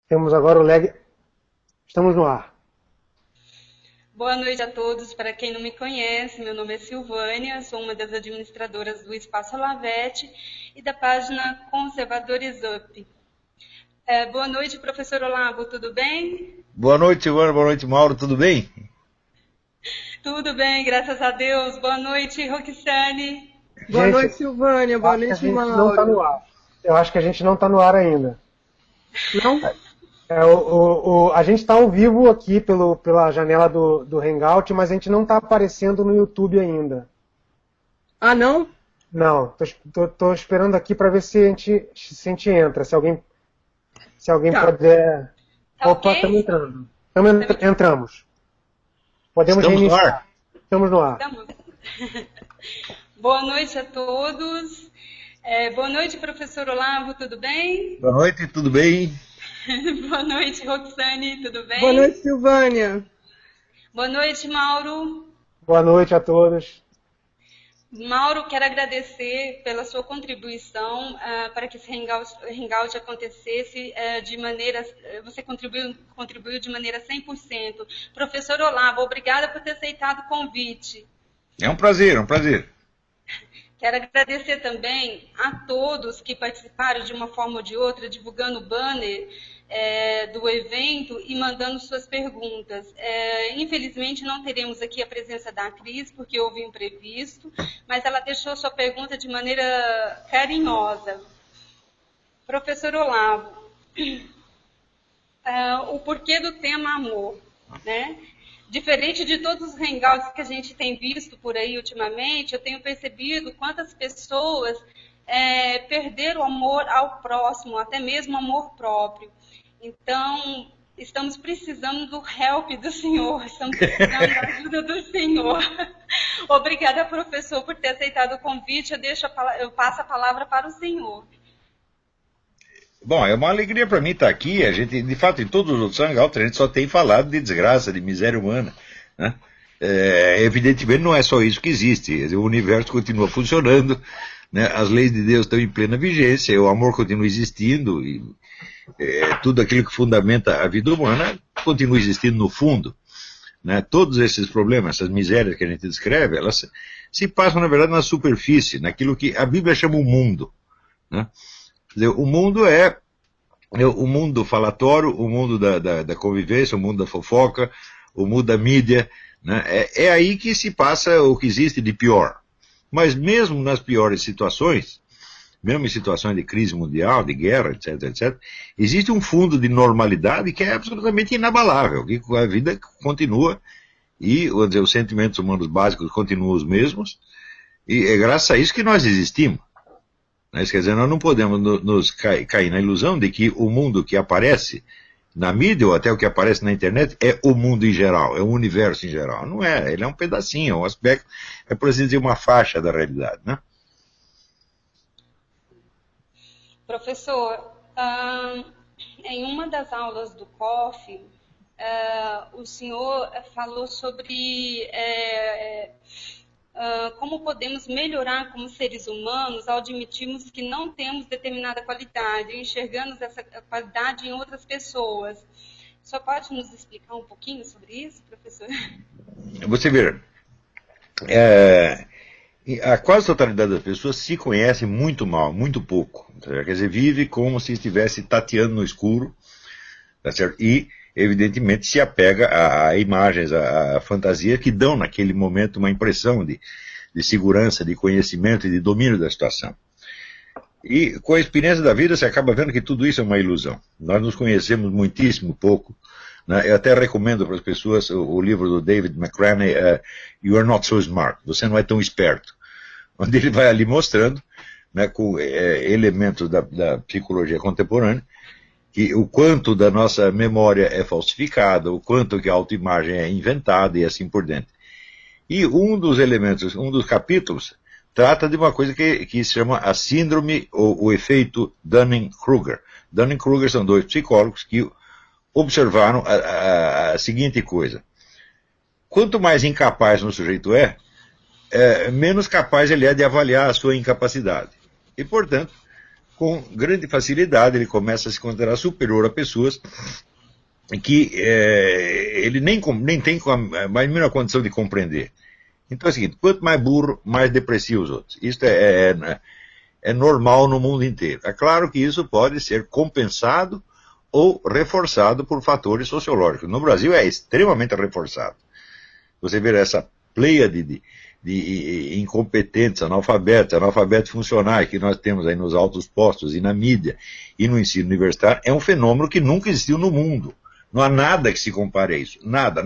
Temos agora o lag. Estamos no ar. Boa noite a todos. Para quem não me conhece, meu nome é Silvânia, sou uma das administradoras do Espaço Olavete e da página Conservadores Up. Boa noite, professor Olavo, tudo bem? Boa noite, Silvana. Boa noite, Mauro. Tudo bem? Tudo bem, graças a Deus. Boa noite, Roxane. Boa Gente, noite, Silvânia. eu Boa acho que a noite, gente não está no Mauro. ar. Eu acho que a gente não está no ar ainda. Não? A gente está ao vivo aqui pela janela do Hangout, mas a gente não está aparecendo no YouTube ainda. Ah, não? Não, tô esperando aqui para ver se a gente entra. Se alguém Tá. puder. Tá Opa, ok? estamos entrando. Entramos. Podemos Estamos no reiniciar. ar? Estamos no ar. Estamos. Boa noite a todos. Boa noite, professor Olavo, tudo bem? Boa noite, tudo bem? Boa noite, Roxane, tudo bem? Boa noite, Silvânia. Boa noite, Mauro. Boa noite a todos. Mauro, quero agradecer pela sua contribuição para que esse hangout acontecesse de maneira. Você contribuiu de maneira 100%. Professor Olavo, obrigada por ter aceitado o convite. É um prazer, é um prazer. Quero agradecer também a todos que participaram de uma forma ou de outra, divulgando o banner do evento e mandando suas perguntas. Infelizmente, não teremos aqui a presença da Cris, porque houve imprevisto, mas ela deixou sua pergunta de maneira carinhosa. Professor Olavo, o porquê do tema amor, né? Diferente de todos os hangouts que a gente tem visto por aí ultimamente, eu tenho percebido quantas pessoas perderam o amor ao próximo, até mesmo o amor próprio. Então, estamos precisando do help do Senhor, estamos precisando da ajuda do Senhor. Obrigada, professor, por ter aceitado o convite. Eu passo a palavra para o Senhor. Bom, é uma alegria para mim estar aqui. A gente, de fato, em todos os outros hangouts, a gente só tem falado de desgraça, de miséria humana, né? Evidentemente não é só isso que existe. O universo continua funcionando, né? As leis de Deus estão em plena vigência, o amor continua existindo e tudo aquilo que fundamenta a vida humana continua existindo no fundo, né? Todos esses problemas, essas misérias que a gente descreve, elas se passam, na verdade, na superfície, naquilo que a Bíblia chama o mundo, né? Quer dizer, o mundo é o mundo falatório, o mundo da convivência, o mundo da fofoca, o mundo da mídia, né? É aí que se passa o que existe de pior. Mas mesmo nas piores situações, mesmo em situações de crise mundial, de guerra, etc., etc., existe um fundo de normalidade que é absolutamente inabalável, que a vida continua e, vamos dizer, os sentimentos humanos básicos continuam os mesmos, e é graças a isso que nós existimos. Isso quer dizer, nós não podemos nos cair na ilusão de que o mundo que aparece na mídia, ou até o que aparece na internet, é o mundo em geral, é o universo em geral. Não é, ele é um pedacinho, é um aspecto, é por assim dizer, uma faixa da realidade, né? Professor, em uma das aulas do COF, o senhor falou sobre como podemos melhorar como seres humanos ao admitirmos que não temos determinada qualidade, enxergamos essa qualidade em outras pessoas. O senhor pode nos explicar um pouquinho sobre isso, professor? Você vê, a quase totalidade das pessoas se conhece muito mal, muito pouco. Quer dizer, vive como se estivesse tateando no escuro, tá certo? E, evidentemente, se apega a imagens, a fantasias que dão naquele momento uma impressão de segurança, de conhecimento e de domínio da situação. E com a experiência da vida você acaba vendo que tudo isso é uma ilusão. Nós nos conhecemos muitíssimo pouco, né? Eu até recomendo para as pessoas o livro do David McCraney, You Are Not So Smart, você não é tão esperto, onde ele vai ali mostrando, né, com elementos da psicologia contemporânea, que o quanto da nossa memória é falsificada, o quanto que a autoimagem é inventada e assim por diante. E um dos elementos, um dos capítulos, trata de uma coisa que se chama a síndrome ou o efeito Dunning-Kruger. Dunning-Kruger são dois psicólogos que observaram a seguinte coisa. Quanto mais incapaz um sujeito menos capaz ele é de avaliar a sua incapacidade. E, portanto, com grande facilidade ele começa a se considerar superior a pessoas que ele nem tem a mínima condição de compreender. Então é o seguinte, quanto mais burro, mais deprecia os outros. Isso é normal no mundo inteiro. É claro que isso pode ser compensado ou reforçado por fatores sociológicos. No Brasil é extremamente reforçado. Você vê essa pleia de incompetentes, analfabetos funcionais que nós temos aí nos altos postos e na mídia e no ensino universitário, é um fenômeno que nunca existiu no mundo. Não há nada que se compare a isso. Nada.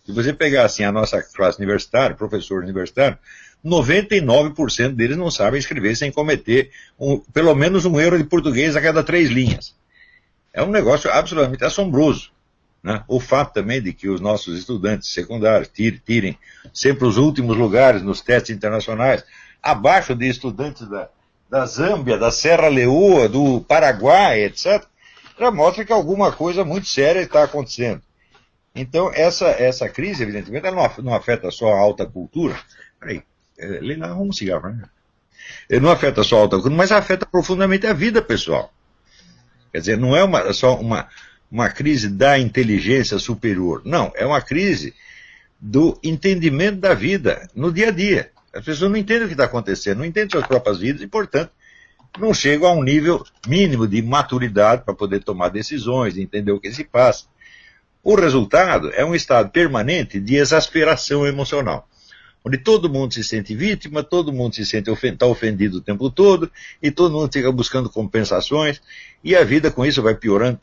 Se você pegar assim a nossa classe universitária, professor universitário, 99% deles não sabem escrever sem cometer pelo menos um erro de português a cada 3 linhas. É um negócio absolutamente assombroso. Né? O fato também de que os nossos estudantes secundários tirem sempre os últimos lugares nos testes internacionais, abaixo de estudantes da Zâmbia, da Serra Leoa, do Paraguai, etc., já mostra que alguma coisa muito séria está acontecendo. Então, essa crise, evidentemente, ela não afeta só a alta cultura. Peraí, Leila, arruma um cigarro, né? Não afeta só a alta cultura, mas afeta profundamente a vida pessoal. Quer dizer, não é só uma crise da inteligência superior. Não, é uma crise do entendimento da vida no dia a dia. As pessoas não entendem o que está acontecendo, não entendem suas próprias vidas e, portanto, não chegam a um nível mínimo de maturidade para poder tomar decisões, de entender o que se passa. O resultado é um estado permanente de exasperação emocional, onde todo mundo se sente vítima, todo mundo se sente está ofendido o tempo todo, e todo mundo fica buscando compensações, e a vida com isso vai piorando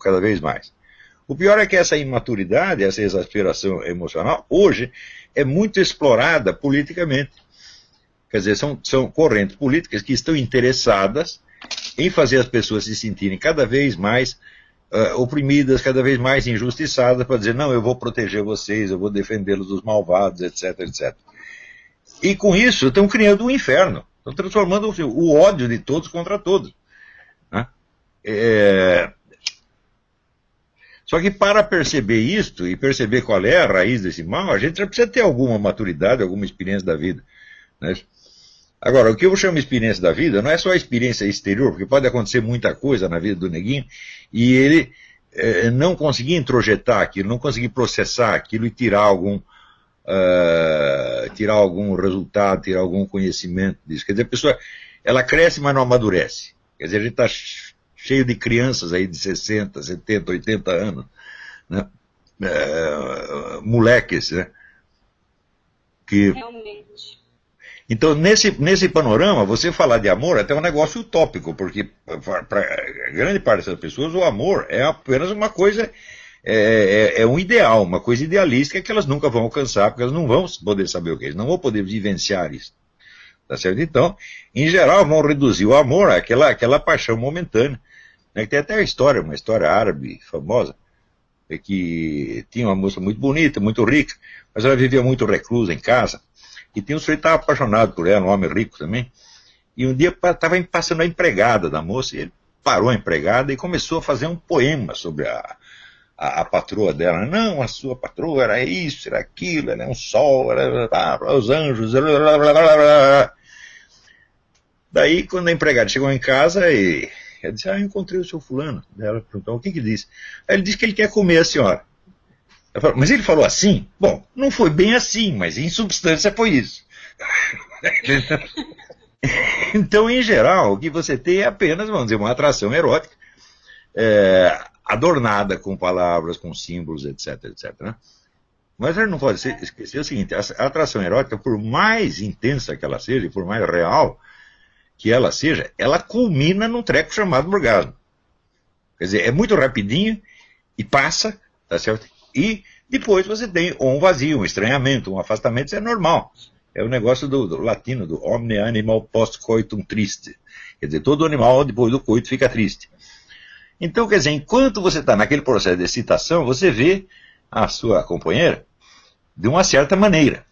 cada vez mais. O pior é que essa imaturidade, essa exasperação emocional, hoje é muito explorada politicamente. Quer dizer, são correntes políticas que estão interessadas em fazer as pessoas se sentirem cada vez mais oprimidas, cada vez mais injustiçadas, para dizer, não, eu vou proteger vocês, eu vou defendê-los dos malvados, etc, etc. E com isso, estão criando um inferno. Estão transformando o ódio de todos contra todos. Né? Só que para perceber isto, e perceber qual é a raiz desse mal, a gente já precisa ter alguma maturidade, alguma experiência da vida. Né? Agora, o que eu chamo de experiência da vida não é só a experiência exterior, porque pode acontecer muita coisa na vida do neguinho, e ele não conseguir introjetar aquilo, não conseguir processar aquilo e tirar algum resultado, tirar algum conhecimento disso. Quer dizer, a pessoa, ela cresce, mas não amadurece. Quer dizer, a gente está cheio de crianças aí de 60, 70, 80 anos, né? Moleques, né? Que... Realmente. Então, nesse panorama, você falar de amor é até um negócio utópico, porque para grande parte das pessoas o amor é apenas uma coisa, é um ideal, uma coisa idealística que elas nunca vão alcançar, porque elas não vão poder saber o que é, não vão poder vivenciar isso. Tá certo? Então, em geral, vão reduzir o amor àquela paixão momentânea. Né? Tem até uma história árabe famosa, que tinha uma moça muito bonita, muito rica, mas ela vivia muito reclusa em casa. E tinha um sujeito que estava apaixonado por ela, um homem rico também. E um dia estava passando a empregada da moça, e ele parou a empregada e começou a fazer um poema sobre a patroa dela. Não, a sua patroa era isso, era aquilo, era um sol, era os anjos. Blá, blá, blá, blá. Daí, quando a empregada chegou em casa, ela disse, eu encontrei o seu fulano. Ela perguntou, o que ele disse? Aí ele disse que ele quer comer a senhora. Mas ele falou assim? Bom, não foi bem assim, mas em substância foi isso. Então, em geral, o que você tem é apenas, vamos dizer, uma atração erótica, adornada com palavras, com símbolos, etc, etc. Né? Mas a gente não pode esquecer o seguinte, a atração erótica, por mais intensa que ela seja, e por mais real que ela seja, ela culmina num treco chamado orgasmo. Quer dizer, é muito rapidinho e passa, tá certo? E depois você tem um vazio, um estranhamento, um afastamento, isso é normal. É o negócio do latino, do omne animal post coitum triste. Quer dizer, todo animal depois do coito fica triste. Então, quer dizer, enquanto você está naquele processo de excitação, você vê a sua companheira de uma certa maneira.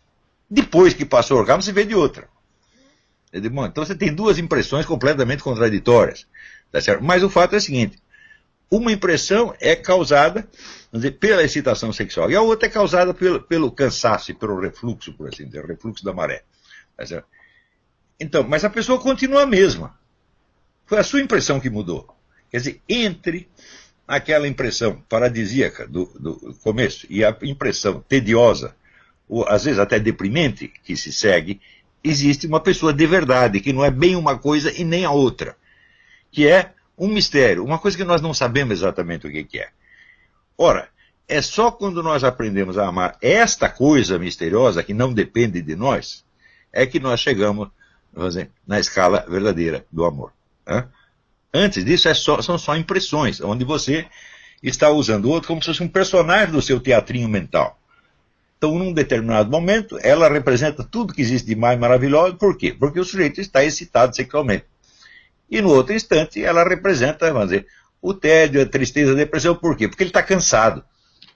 Depois que passou o orgasmo, você vê de outra. Bom, então você tem duas impressões completamente contraditórias. Tá certo? Mas o fato é o seguinte, uma impressão é causada, vamos dizer, pela excitação sexual, e a outra é causada pelo cansaço e pelo refluxo, por assim dizer, refluxo da maré. Tá certo? Então, mas a pessoa continua a mesma. Foi a sua impressão que mudou. Quer dizer, entre aquela impressão paradisíaca do começo e a impressão tediosa, ou às vezes até deprimente, que se segue, existe uma pessoa de verdade, que não é bem uma coisa e nem a outra, que é um mistério, uma coisa que nós não sabemos exatamente o que é. Ora, é só quando nós aprendemos a amar esta coisa misteriosa, que não depende de nós, é que nós chegamos, vamos dizer, na escala verdadeira do amor. Né? Antes disso, são só impressões, onde você está usando o outro como se fosse um personagem do seu teatrinho mental. Então, num determinado momento, ela representa tudo que existe de mais maravilhoso. Por quê? Porque o sujeito está excitado sexualmente. E no outro instante, ela representa, vamos dizer, o tédio, a tristeza, a depressão. Por quê? Porque ele está cansado.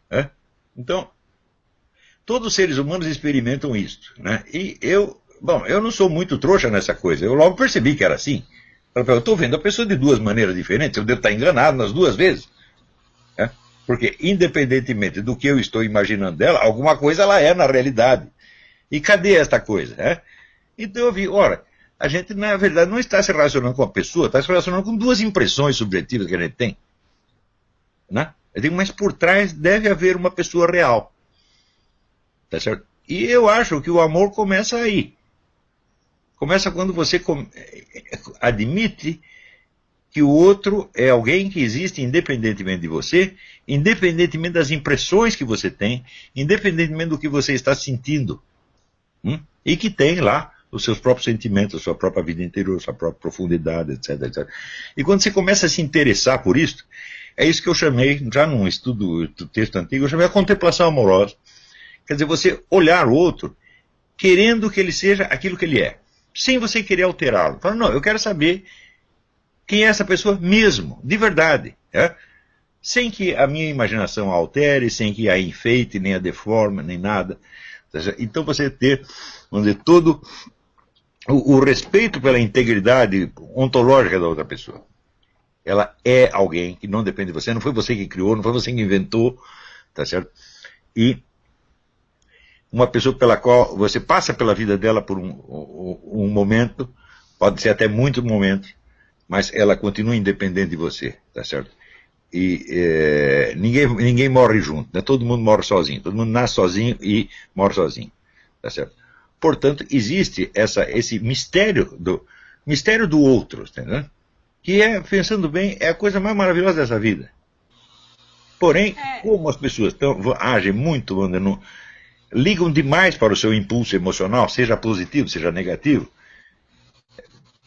Né? Então, todos os seres humanos experimentam isso. Né? E eu não sou muito trouxa nessa coisa. Eu logo percebi que era assim. Eu estou vendo a pessoa de duas maneiras diferentes. Eu devo estar enganado nas duas vezes. Né? Porque, independentemente do que eu estou imaginando dela, alguma coisa ela é na realidade. E cadê esta coisa? Né? Então eu vi, ora, a gente na verdade não está se relacionando com a pessoa, está se relacionando com duas impressões subjetivas que a gente tem. Né? Eu digo, mas por trás deve haver uma pessoa real. Tá certo? E eu acho que o amor começa aí. Começa quando você admite que o outro é alguém que existe independentemente de você, independentemente das impressões que você tem, independentemente do que você está sentindo. E que tem lá os seus próprios sentimentos, a sua própria vida interior, a sua própria profundidade, etc, etc. E quando você começa a se interessar por isso, é isso que eu chamei, já num estudo do texto antigo, eu chamei a contemplação amorosa. Quer dizer, você olhar o outro querendo que ele seja aquilo que ele é, sem você querer alterá-lo. Fala, não, eu quero saber quem é essa pessoa mesmo, de verdade. Sem que a minha imaginação a altere, sem que a enfeite, nem a deforme, nem nada. Então você ter, vamos dizer, todo o respeito pela integridade ontológica da outra pessoa. Ela é alguém que não depende de você, não foi você que criou, não foi você que inventou, tá certo? E uma pessoa pela qual você passa pela vida dela por um momento, pode ser até muitos momentos, mas ela continua independente de você, tá certo? E ninguém morre junto, né? Todo mundo morre sozinho, todo mundo nasce sozinho e morre sozinho, tá certo? Portanto, existe esse mistério do outro, entendeu? Que pensando bem, é a coisa mais maravilhosa dessa vida. Porém, como as pessoas agem muito, ligam demais para o seu impulso emocional, seja positivo, seja negativo,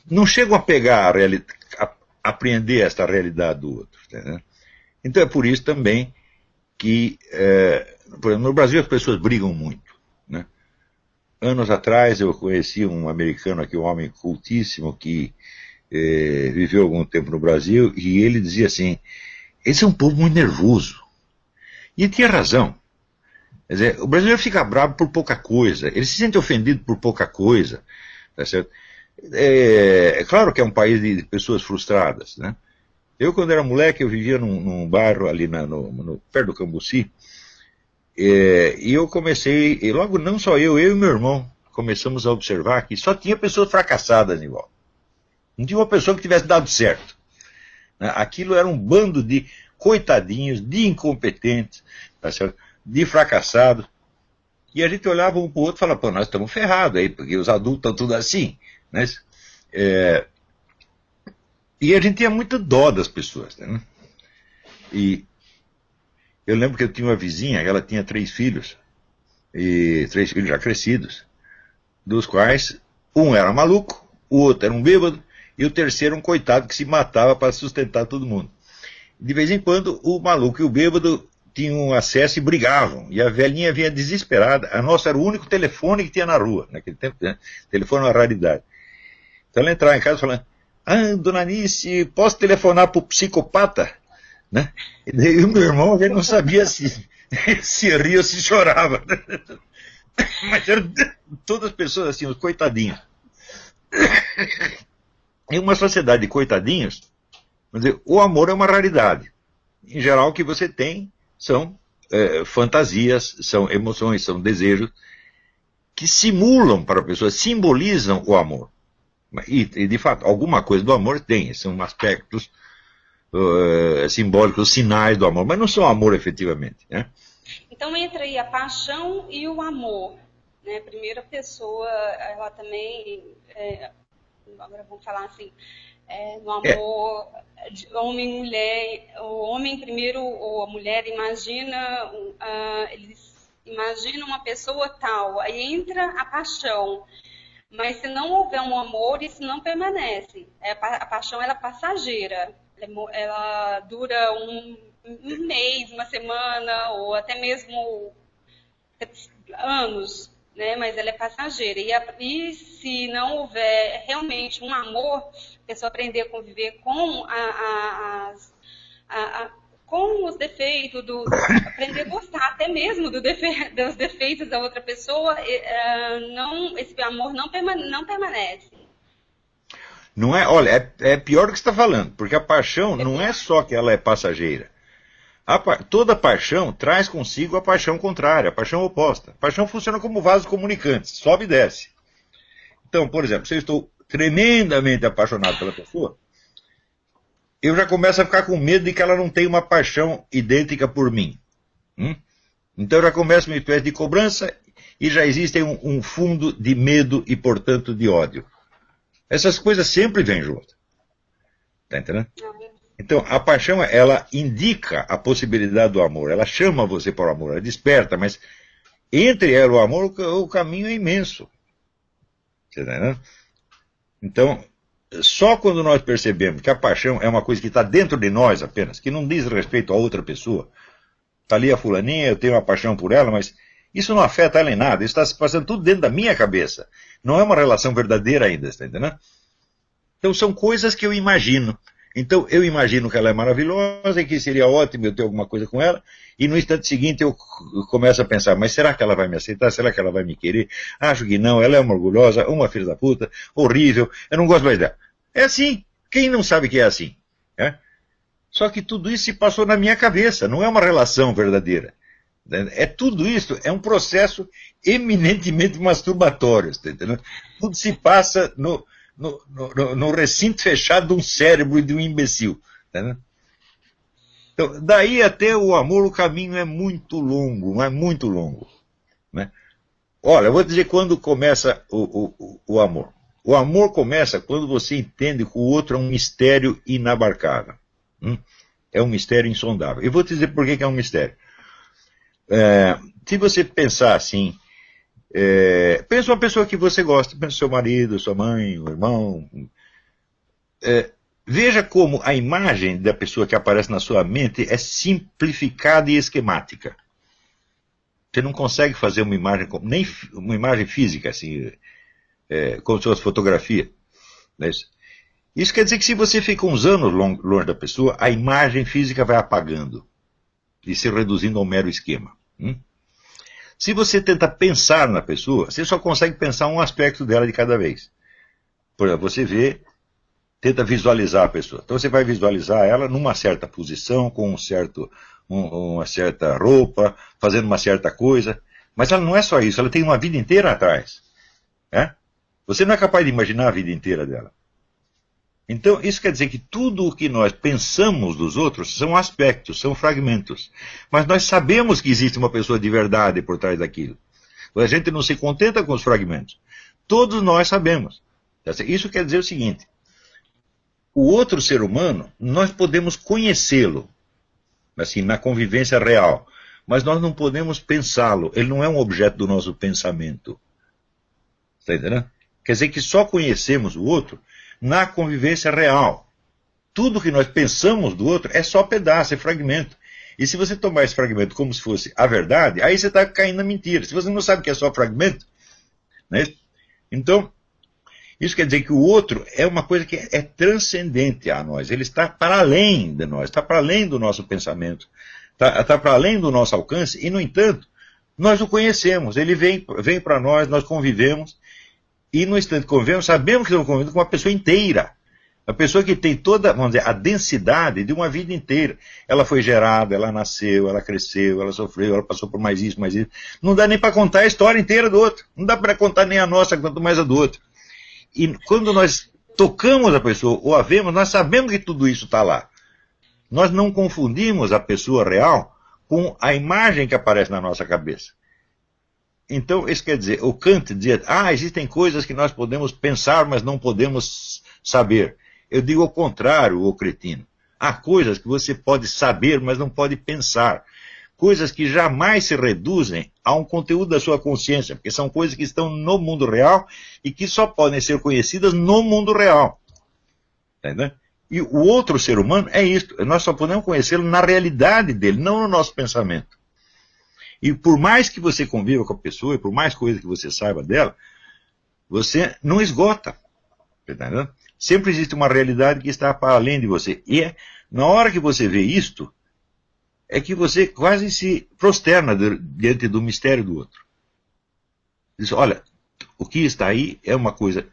não chegam a pegar a apreender esta realidade do outro. Entendeu? Então é por isso também que, por exemplo, no Brasil as pessoas brigam muito. Né? Anos atrás eu conheci um americano aqui, um homem cultíssimo, que viveu algum tempo no Brasil, e ele dizia assim, esse é um povo muito nervoso. E ele tinha razão. Quer dizer, o brasileiro fica bravo por pouca coisa, ele se sente ofendido por pouca coisa. Tá certo? É claro que é um país de pessoas frustradas. Né? Eu, quando era moleque, eu vivia num bairro ali perto do Cambuci, e eu comecei, e logo não só eu e meu irmão, começamos a observar que só tinha pessoas fracassadas em volta. Não tinha uma pessoa que tivesse dado certo. Né? Aquilo era um bando de coitadinhos, de incompetentes, tá certo? De fracassados. E a gente olhava um para o outro e falava, pô, nós estamos ferrados aí, porque os adultos estão tudo assim. Né? E a gente tinha muita dó das pessoas. Né? E eu lembro que eu tinha uma vizinha, ela tinha 3 filhos, e 3 filhos já crescidos, dos quais um era maluco, o outro era um bêbado, e o terceiro um coitado que se matava para sustentar todo mundo. De vez em quando, o maluco e o bêbado tinham acesso e brigavam, e a velhinha vinha desesperada. A nossa era o único telefone que tinha na rua, naquele tempo, né? Telefone era uma raridade. Então ela entrava em casa falando, dona Anice, posso telefonar para o psicopata? Né? E daí o meu irmão, ele não sabia se ria ou se chorava. Mas eram todas as pessoas assim, os coitadinhos. Em uma sociedade de coitadinhos, vamos dizer, o amor é uma raridade. Em geral, o que você tem são fantasias, são emoções, são desejos que simulam para a pessoa, simbolizam o amor. E, de fato, alguma coisa do amor tem, são aspectos simbólicos, sinais do amor, mas não são amor efetivamente, né? Então entra aí a paixão e o amor, né? A primeira pessoa, ela também, agora vamos falar assim, no amor de homem e mulher, o homem primeiro, ou a mulher imagina, eles imaginam uma pessoa tal, aí entra a paixão. Mas se não houver um amor, isso não permanece. A paixão ela é passageira. Ela dura um mês, uma semana, ou até mesmo anos, né? Mas ela é passageira. E se não houver realmente um amor, a pessoa aprender a conviver com com os defeitos, aprender a gostar até mesmo dos defeitos da outra pessoa, esse amor não permanece. Não é, olha, é pior do que você está falando, porque a paixão não é só que ela é passageira. Toda paixão traz consigo a paixão contrária, a paixão oposta. A paixão funciona como vaso comunicante, sobe e desce. Então, por exemplo, se eu estou tremendamente apaixonado pela pessoa, eu já começo a ficar com medo de que ela não tenha uma paixão idêntica por mim. Então já começa uma espécie de cobrança e já existe um fundo de medo e, portanto, de ódio. Essas coisas sempre vêm junto. Tá entendendo? Então, a paixão, ela indica a possibilidade do amor. Ela chama você para o amor, ela desperta, mas entre ela e o amor, o caminho é imenso. Tá entendendo? Então, só quando nós percebemos que a paixão é uma coisa que está dentro de nós apenas, que não diz respeito a outra pessoa, está ali a fulaninha, eu tenho uma paixão por ela, mas isso não afeta ela em nada, isso está se passando tudo dentro da minha cabeça. Não é uma relação verdadeira ainda, está entendendo? Então são coisas que eu imagino. Então eu imagino que ela é maravilhosa e que seria ótimo eu ter alguma coisa com ela, e no instante seguinte eu começo a pensar, mas será que ela vai me aceitar? Será que ela vai me querer? Acho que não, ela é uma orgulhosa, uma filha da puta, horrível, eu não gosto mais dela. É assim, quem não sabe que é assim? Né? Só que tudo isso se passou na minha cabeça, não é uma relação verdadeira. Tudo isso é um processo eminentemente masturbatório, tá entendendo? Tudo se passa no recinto fechado de um cérebro e de um imbecil. Tá? Então, daí até o amor, o caminho é muito longo, mas muito longo. Né? Olha, eu vou dizer quando começa o amor. O amor começa quando você entende que o outro é um mistério inabarcável. É um mistério insondável. Eu vou te dizer por que é um mistério. Se você pensar assim, pensa uma pessoa que você gosta, pensa seu marido, sua mãe, o irmão. Veja como a imagem da pessoa que aparece na sua mente é simplificada e esquemática. Você não consegue fazer uma imagem, nem uma imagem física, assim, como se fosse fotografia. Não é isso? Isso quer dizer que se você fica uns anos longe da pessoa, a imagem física vai apagando e se reduzindo ao mero esquema. Se você tenta pensar na pessoa, você só consegue pensar um aspecto dela de cada vez. Por exemplo, você tenta visualizar a pessoa. Então você vai visualizar ela numa certa posição, com uma certa roupa, fazendo uma certa coisa. Mas ela não é só isso, ela tem uma vida inteira atrás. Você não é capaz de imaginar a vida inteira dela. Então, isso quer dizer que tudo o que nós pensamos dos outros são aspectos, são fragmentos. Mas nós sabemos que existe uma pessoa de verdade por trás daquilo. A gente não se contenta com os fragmentos. Todos nós sabemos. Isso quer dizer o seguinte: o outro ser humano, nós podemos conhecê-lo, assim, na convivência real, mas nós não podemos pensá-lo. Ele não é um objeto do nosso pensamento. Está entendendo? Quer dizer que só conhecemos o outro na convivência real. Tudo que nós pensamos do outro é só pedaço, é fragmento. E se você tomar esse fragmento como se fosse a verdade, aí você está caindo na mentira. Se você não sabe que é só fragmento, né? Então, isso quer dizer que o outro é uma coisa que é transcendente a nós. Ele está para além de nós, está para além do nosso pensamento, está para além do nosso alcance, e, no entanto, nós o conhecemos. Ele vem para nós convivemos, e no instante que convivemos, sabemos que estamos convivendo com uma pessoa inteira. A pessoa que tem toda, vamos dizer, a densidade de uma vida inteira. Ela foi gerada, ela nasceu, ela cresceu, ela sofreu, ela passou por mais isso, mais isso. Não dá nem para contar a história inteira do outro. Não dá para contar nem a nossa, quanto mais a do outro. E quando nós tocamos a pessoa ou a vemos, nós sabemos que tudo isso está lá. Nós não confundimos a pessoa real com a imagem que aparece na nossa cabeça. Então, isso quer dizer, o Kant dizia, existem coisas que nós podemos pensar, mas não podemos saber. Eu digo o contrário, ô cretino. Há coisas que você pode saber, mas não pode pensar. Coisas que jamais se reduzem a um conteúdo da sua consciência, porque são coisas que estão no mundo real e que só podem ser conhecidas no mundo real. Entendeu? E o outro ser humano é isto. Nós só podemos conhecê-lo na realidade dele, não no nosso pensamento. E por mais que você conviva com a pessoa, e por mais coisas que você saiba dela, você não esgota. Entendeu? Sempre existe uma realidade que está para além de você. E na hora que você vê isto, é que você quase se prosterna diante do mistério do outro. Diz, olha, o que está aí é uma coisa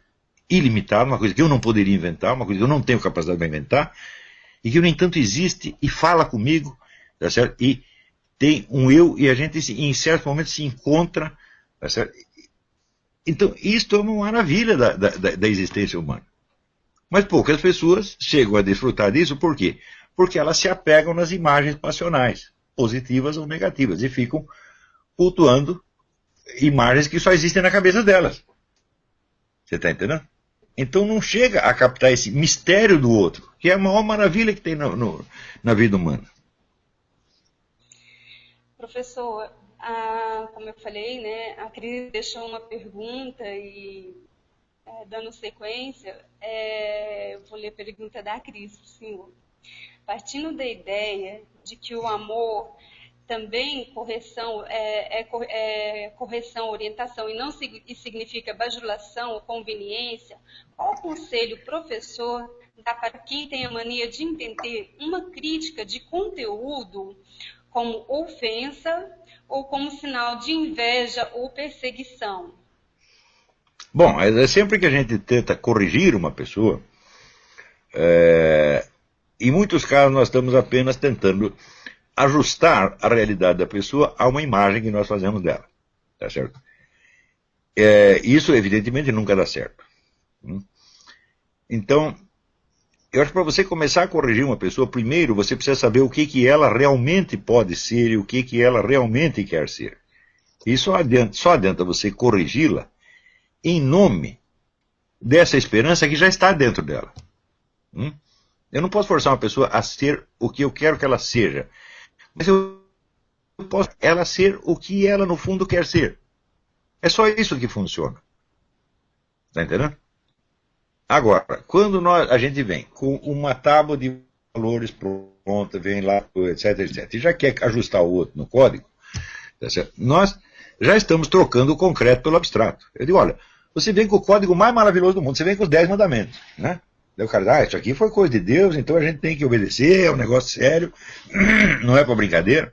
ilimitada, uma coisa que eu não poderia inventar, uma coisa que eu não tenho capacidade de inventar, e que, no entanto, existe e fala comigo, tá certo? E tem um eu, e a gente, em certos momentos, se encontra, tá certo? Então, isto é uma maravilha da existência humana. Mas poucas pessoas chegam a desfrutar disso, por quê? Porque elas se apegam nas imagens passionais, positivas ou negativas, e ficam cultuando imagens que só existem na cabeça delas. Você está entendendo? Então não chega a captar esse mistério do outro, que é a maior maravilha que tem na vida humana. Professor, como eu falei, né, a Cris deixou uma pergunta e, dando sequência, vou ler a pergunta da Cris para o senhor. Partindo da ideia de que o amor também correção, correção, orientação e não significa bajulação ou conveniência, qual conselho o professor dá para quem tem a mania de entender uma crítica de conteúdo como ofensa ou como sinal de inveja ou perseguição? Bom, sempre que a gente tenta corrigir uma pessoa, em muitos casos nós estamos apenas tentando ajustar a realidade da pessoa a uma imagem que nós fazemos dela. Tá certo? Isso, evidentemente, nunca dá certo. Então, eu acho que para você começar a corrigir uma pessoa, primeiro você precisa saber o que ela realmente pode ser e o que ela realmente quer ser. E só adianta você corrigi-la em nome dessa esperança que já está dentro dela. Eu não posso forçar uma pessoa a ser o que eu quero que ela seja. Mas eu posso ela ser o que ela no fundo quer ser. É só isso que funciona. Está entendendo? Agora, quando a gente vem com uma tábua de valores pronta, vem lá, etc, etc, e já quer ajustar o outro no código, tá certo? Nós já estamos trocando o concreto pelo abstrato. Eu digo, olha, você vem com o código mais maravilhoso do mundo, você vem com os 10 mandamentos, né? Daí o cara, isso aqui foi coisa de Deus, então a gente tem que obedecer, é um negócio sério, não é para brincadeira.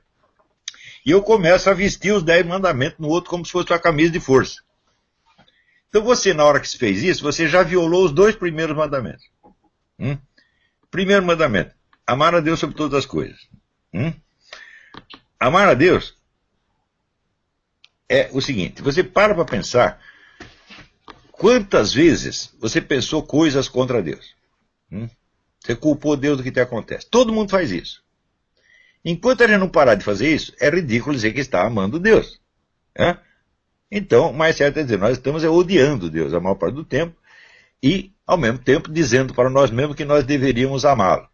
E eu começo a vestir os 10 mandamentos no outro como se fosse uma camisa de força. Então você, na hora que se fez isso, você já violou os 2 primeiros mandamentos. Primeiro mandamento, amar a Deus sobre todas as coisas. Amar a Deus é o seguinte, você para pensar quantas vezes você pensou coisas contra Deus. Você culpou Deus do que te acontece. Todo mundo faz isso. Enquanto a gente não parar de fazer isso, é ridículo dizer que está amando Deus. Então, mais certo é dizer, nós estamos odiando Deus a maior parte do tempo e, ao mesmo tempo, dizendo para nós mesmos que nós deveríamos amá-lo.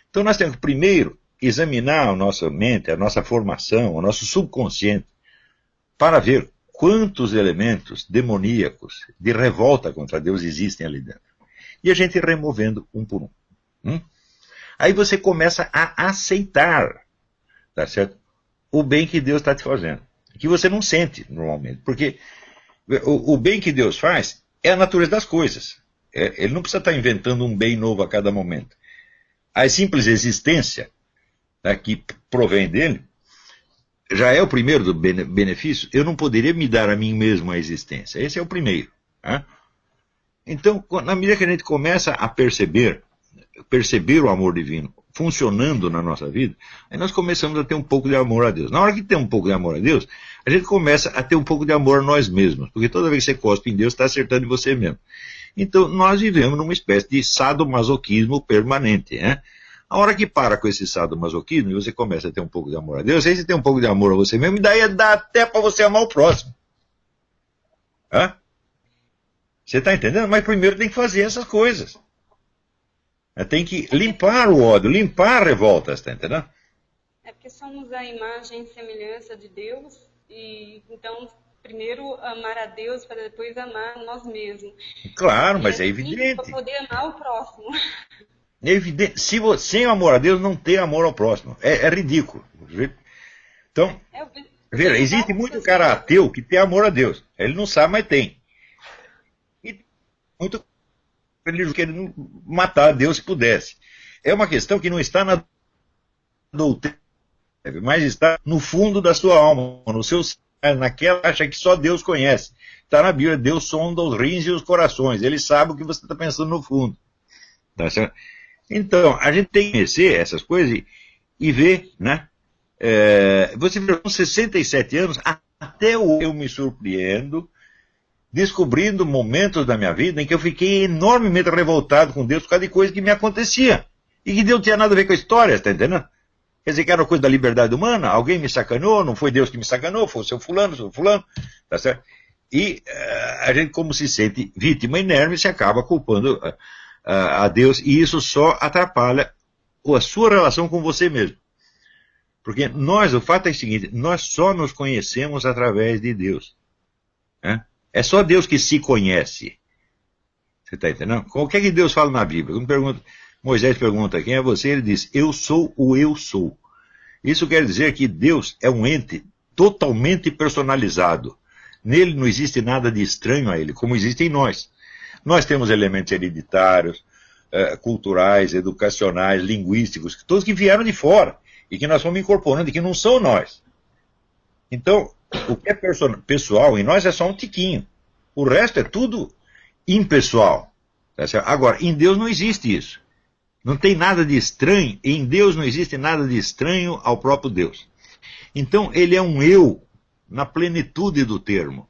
Então nós temos que primeiro examinar a nossa mente, a nossa formação, o nosso subconsciente, para ver quantos elementos demoníacos de revolta contra Deus existem ali dentro. E a gente removendo um por um. Aí você começa a aceitar, tá certo? O bem que Deus está te fazendo. Que você não sente normalmente. Porque o bem que Deus faz é a natureza das coisas. Ele não precisa estar inventando um bem novo a cada momento. A simples existência, né, que provém dele, já é o primeiro do benefício. Eu não poderia me dar a mim mesmo a existência. Esse é o primeiro. Então, na medida que a gente começa a perceber o amor divino funcionando na nossa vida, aí nós começamos a ter um pouco de amor a Deus. Na hora que tem um pouco de amor a Deus, a gente começa a ter um pouco de amor a nós mesmos. Porque toda vez que você cospe em Deus, está acertando em você mesmo. Então, nós vivemos numa espécie de sadomasoquismo permanente, né? A hora que para com esse sadomasoquismo e você começa a ter um pouco de amor a Deus, aí você tem um pouco de amor a você mesmo, e daí dá até para você amar o próximo. Hã? Você está entendendo? Mas primeiro tem que fazer essas coisas. Tem que limpar o ódio, limpar a revolta, está entendendo? É porque somos a imagem e semelhança de Deus, e então primeiro amar a Deus para depois amar nós mesmos. Claro, mas e é assim, evidente. para poder amar o próximo. É evidente. Se você, sem amor a Deus, não tem amor ao próximo. É ridículo. Então, veja, existe muito cara ateu que tem amor a Deus. Ele não sabe, mas tem. E muito religioso querendo matar a Deus se pudesse. É uma questão que não está na doutrina, mas está no fundo da sua alma, no seu, naquela acha que só Deus conhece. Está na Bíblia, Deus sonda os rins e os corações. Ele sabe o que você está pensando no fundo. Tá certo? Então, a gente tem que conhecer essas coisas e ver, né? Você vê, com 67 anos, até eu me surpreendo, descobrindo momentos da minha vida em que eu fiquei enormemente revoltado com Deus por causa de coisas que me aconteciam. E que Deus não tinha nada a ver com a história, tá entendendo? Quer dizer, que era coisa da liberdade humana, alguém me sacaneou, não foi Deus que me sacaneou, foi o seu fulano, tá certo? E a gente, como se sente vítima inerme, se acaba culpando a Deus, e isso só atrapalha a sua relação com você mesmo. Porque o fato é o seguinte, nós só nos conhecemos através de Deus. Né? É só Deus que se conhece. Você está entendendo? O que é que Deus fala na Bíblia? Moisés pergunta, quem é você? Ele diz, eu sou o eu sou. Isso quer dizer que Deus é um ente totalmente personalizado. Nele não existe nada de estranho a ele, como existe em nós. Nós temos elementos hereditários, culturais, educacionais, linguísticos, todos que vieram de fora e que nós fomos incorporando e que não são nós. Então, o que é pessoal em nós é só um tiquinho. O resto é tudo impessoal. Agora, em Deus não existe isso. Não tem nada de estranho, em Deus não existe nada de estranho ao próprio Deus. Então, ele é um eu, na plenitude do termo.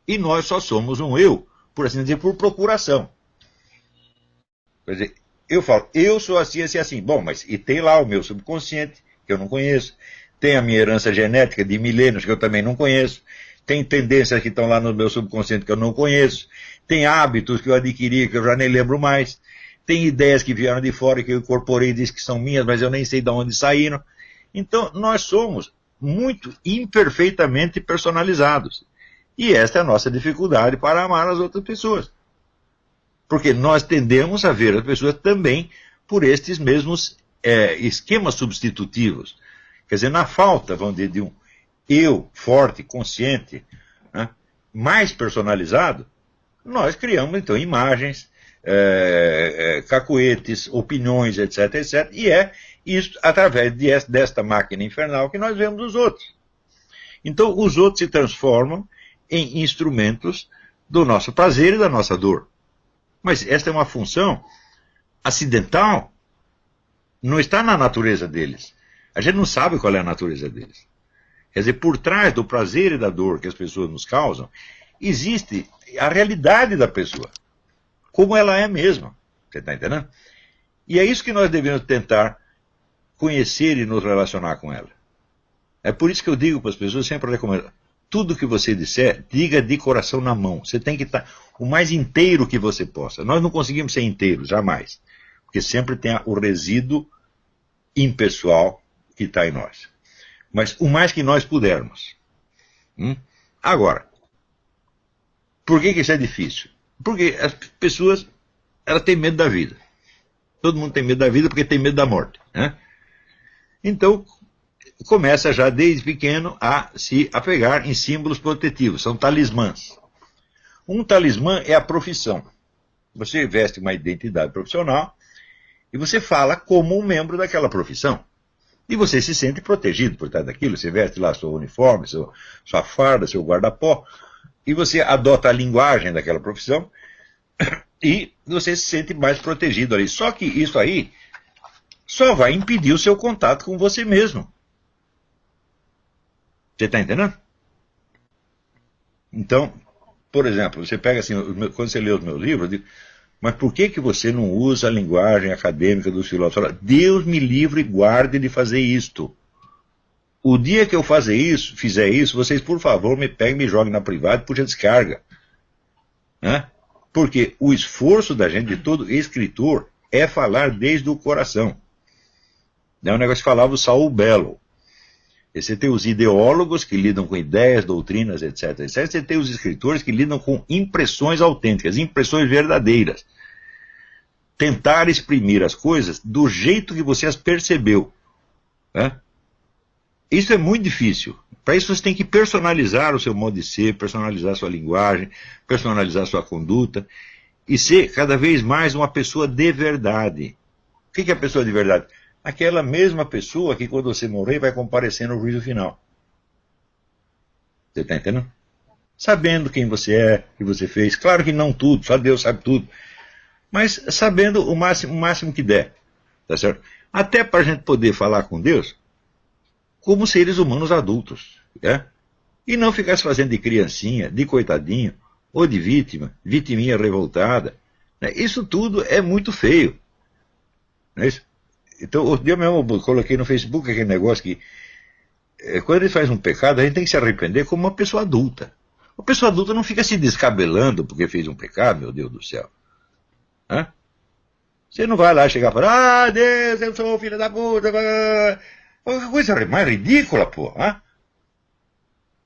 E nós só somos um eu, por assim dizer, por procuração. Quer dizer, eu falo, eu sou assim, assim, assim. Bom, mas e tem lá o meu subconsciente, que eu não conheço. Tem a minha herança genética de milênios, que eu também não conheço. Tem tendências que estão lá no meu subconsciente que eu não conheço. Tem hábitos que eu adquiri que eu já nem lembro mais. Tem ideias que vieram de fora que eu incorporei e disse que são minhas, mas eu nem sei de onde saíram. Então, nós somos muito imperfeitamente personalizados. E esta é a nossa dificuldade para amar as outras pessoas. Porque nós tendemos a ver as pessoas também por estes mesmos esquemas substitutivos. Quer dizer, na falta, vamos dizer, de um eu forte, consciente, né, mais personalizado, nós criamos, então, imagens, cacuetes, opiniões, etc, etc. E é isso, através desta máquina infernal, que nós vemos os outros. Então, os outros se transformam em instrumentos do nosso prazer e da nossa dor. Mas esta é uma função acidental. Não está na natureza deles. A gente não sabe qual é a natureza deles. Quer dizer, por trás do prazer e da dor que as pessoas nos causam, existe a realidade da pessoa. Como ela é mesma. Você está entendendo? E é isso que nós devemos tentar conhecer e nos relacionar com ela. É por isso que eu digo para as pessoas, sempre recomendo, tudo que você disser, diga de coração na mão. Você tem que estar o mais inteiro que você possa. Nós não conseguimos ser inteiros, jamais. Porque sempre tem o resíduo impessoal que está em nós. Mas o mais que nós pudermos. Agora, por que isso é difícil? Porque as pessoas, elas têm medo da vida. Todo mundo tem medo da vida porque tem medo da morte. Né? Então, começa já desde pequeno a se apegar em símbolos protetivos. São talismãs. Um talismã é a profissão. Você veste uma identidade profissional e você fala como um membro daquela profissão. E você se sente protegido por trás daquilo. Você veste lá seu uniforme, sua farda, seu guarda-pó. E você adota a linguagem daquela profissão e você se sente mais protegido ali. Só que isso aí só vai impedir o seu contato com você mesmo. Você está entendendo? Então, por exemplo, você pega assim, quando você lê os meus livros, eu digo, mas por que você não usa a linguagem acadêmica dos filósofos? Deus me livre e guarde de fazer isto. O dia que eu fizer isso, vocês, por favor, me peguem, me joguem na privada e puxem descarga. Né? Porque o esforço da gente, de todo escritor, é falar desde o coração. É um negócio que falava o Saul Bellow. Você tem os ideólogos que lidam com ideias, doutrinas, etc, etc. Você tem os escritores que lidam com impressões autênticas, impressões verdadeiras. Tentar exprimir as coisas do jeito que você as percebeu. Né? Isso é muito difícil. Para isso você tem que personalizar o seu modo de ser, personalizar a sua linguagem, personalizar a sua conduta e ser cada vez mais uma pessoa de verdade. O que é a pessoa de verdade? Aquela mesma pessoa que quando você morrer vai comparecer no juízo final. Você está entendendo? Sabendo quem você é, o que você fez. Claro que não tudo, só Deus sabe tudo. Mas sabendo o máximo que der. Tá certo? Até para a gente poder falar com Deus como seres humanos adultos. Né? E não ficar se fazendo de criancinha, de coitadinho, ou de vítima, vitiminha revoltada. Né? Isso tudo é muito feio. Não é isso? Então, outro dia mesmo eu coloquei no Facebook aquele negócio que quando ele faz um pecado, a gente tem que se arrepender como uma pessoa adulta. Uma pessoa adulta não fica se descabelando porque fez um pecado, meu Deus do céu. Hã? Você não vai lá chegar e falar, Deus, eu sou filho da puta. Uma coisa mais ridícula, pô. Hã?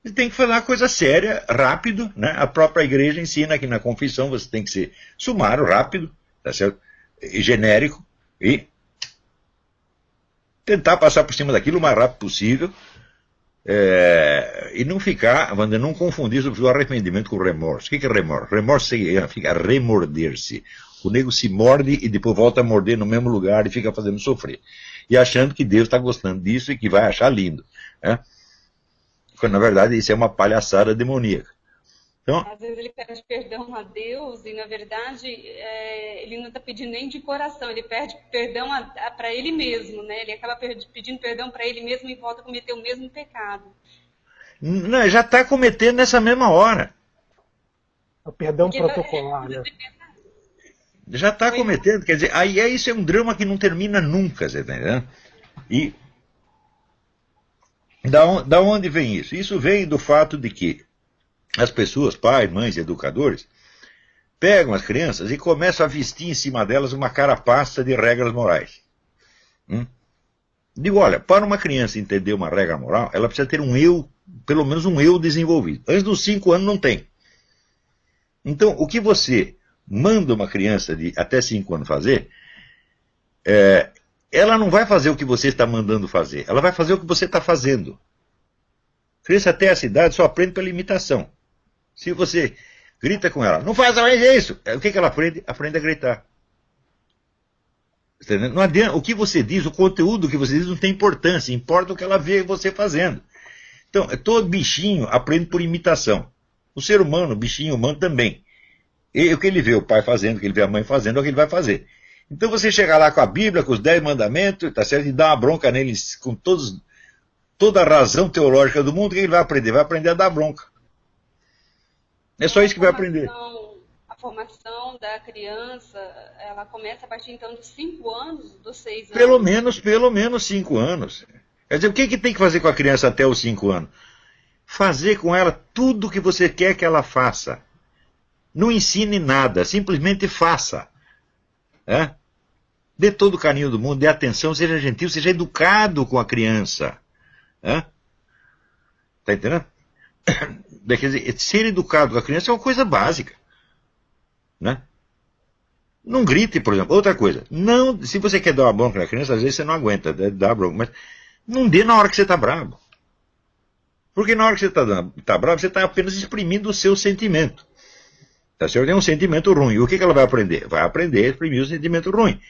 Você tem que falar coisa séria, rápido. Né? A própria igreja ensina que na confissão você tem que ser sumário, rápido, tá certo? E genérico, e tentar passar por cima daquilo o mais rápido possível, e não ficar, não confundir o arrependimento com remorso. O que é remorso? Remorso significa remorder-se. O nego se morde e depois volta a morder no mesmo lugar e fica fazendo sofrer. E achando que Deus está gostando disso e que vai achar lindo. Né? Quando, na verdade, isso é uma palhaçada demoníaca. Então, às vezes ele pede perdão a Deus e, na verdade, ele não está pedindo nem de coração, ele pede perdão para ele mesmo, né? Ele acaba pedindo perdão para ele mesmo e volta a cometer o mesmo pecado. Não, já está cometendo nessa mesma hora. O perdão protocolar, né? Já está cometendo, quer dizer, aí isso é um drama que não termina nunca, você está entendendo? E da onde vem isso? Isso vem do fato de que as pessoas, pais, mães, educadores, pegam as crianças e começam a vestir em cima delas uma carapaça de regras morais. Digo, olha, para uma criança entender uma regra moral, ela precisa ter um eu, pelo menos um eu desenvolvido. Antes dos 5 anos não tem. Então, o que você manda uma criança de até 5 anos fazer, ela não vai fazer o que você está mandando fazer, ela vai fazer o que você está fazendo. A criança até essa idade só aprende pela imitação. Se você grita com ela, não faça mais isso, o que ela aprende? Aprende a gritar. Não adianta, o que você diz, o conteúdo que você diz não tem importância, importa o que ela vê você fazendo. Então, todo bichinho aprende por imitação. O ser humano, o bichinho humano também. E o que ele vê o pai fazendo, o que ele vê a mãe fazendo, é o que ele vai fazer. Então você chegar lá com a Bíblia, com os 10 mandamentos, tá certo? E dar uma bronca neles com toda a razão teológica do mundo, o que ele vai aprender? Vai aprender a dar bronca. É só isso que vai aprender. A formação da criança, ela começa a partir então dos 5 anos, dos 6 anos? Pelo menos 5 anos. Quer dizer, o que tem que fazer com a criança até os 5 anos? Fazer com ela tudo o que você quer que ela faça. Não ensine nada, simplesmente faça. Dê todo o carinho do mundo, dê atenção, seja gentil, seja educado com a criança. Está entendendo? Quer dizer, ser educado com a criança é uma coisa básica. Né? Não grite, por exemplo. Outra coisa, não, se você quer dar uma bronca na criança, às vezes você não aguenta dar bronca, mas não dê na hora que você está bravo. Porque na hora que você está bravo, você está apenas exprimindo o seu sentimento. Tá certo? É um sentimento ruim. O que ela vai aprender? Vai aprender a exprimir o sentimento ruim.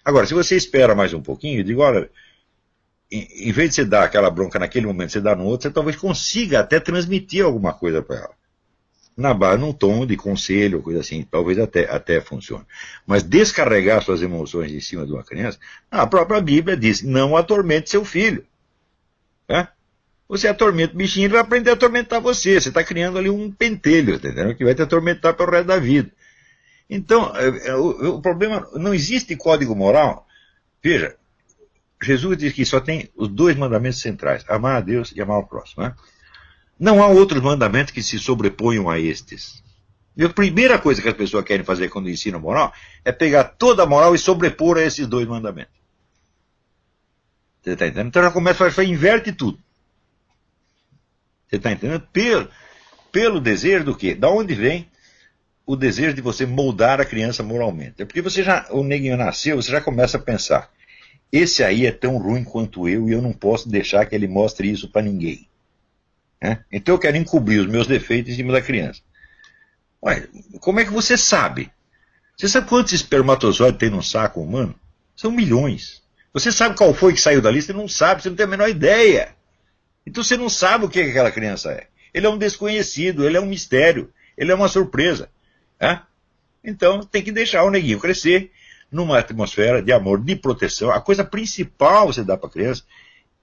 Agora, se você espera mais um pouquinho, eu digo, olha, em vez de você dar aquela bronca naquele momento, você dá no outro, você talvez consiga até transmitir alguma coisa para ela. Na base, num tom de conselho, coisa assim, talvez até funcione. Mas descarregar suas emoções em cima de uma criança, a própria Bíblia diz, não atormente seu filho. Você atormenta o bichinho, ele vai aprender a atormentar você. Você está criando ali um pentelho, entendeu? Que vai te atormentar pelo resto da vida. Então, o problema, não existe código moral. Veja, Jesus diz que só tem os 2 mandamentos centrais, amar a Deus e amar o próximo. Né? Não há outros mandamentos que se sobreponham a estes. E a primeira coisa que as pessoas querem fazer quando ensinam moral é pegar toda a moral e sobrepor a esses 2 mandamentos. Você está entendendo? Então já começa a inverte tudo. Você está entendendo? Pelo desejo do quê? Da onde vem o desejo de você moldar a criança moralmente? É porque o neguinho nasceu, você já começa a pensar, esse aí é tão ruim quanto eu e eu não posso deixar que ele mostre isso para ninguém. Então eu quero encobrir os meus defeitos em cima da criança. Ué, como é que você sabe? Você sabe quantos espermatozoides tem num saco humano? São milhões. Você sabe qual foi que saiu dali? Você não sabe, você não tem a menor ideia. Então você não sabe o que aquela criança é. Ele é um desconhecido, ele é um mistério, ele é uma surpresa. Então tem que deixar o neguinho crescer numa atmosfera de amor, de proteção. A coisa principal que você dá para a criança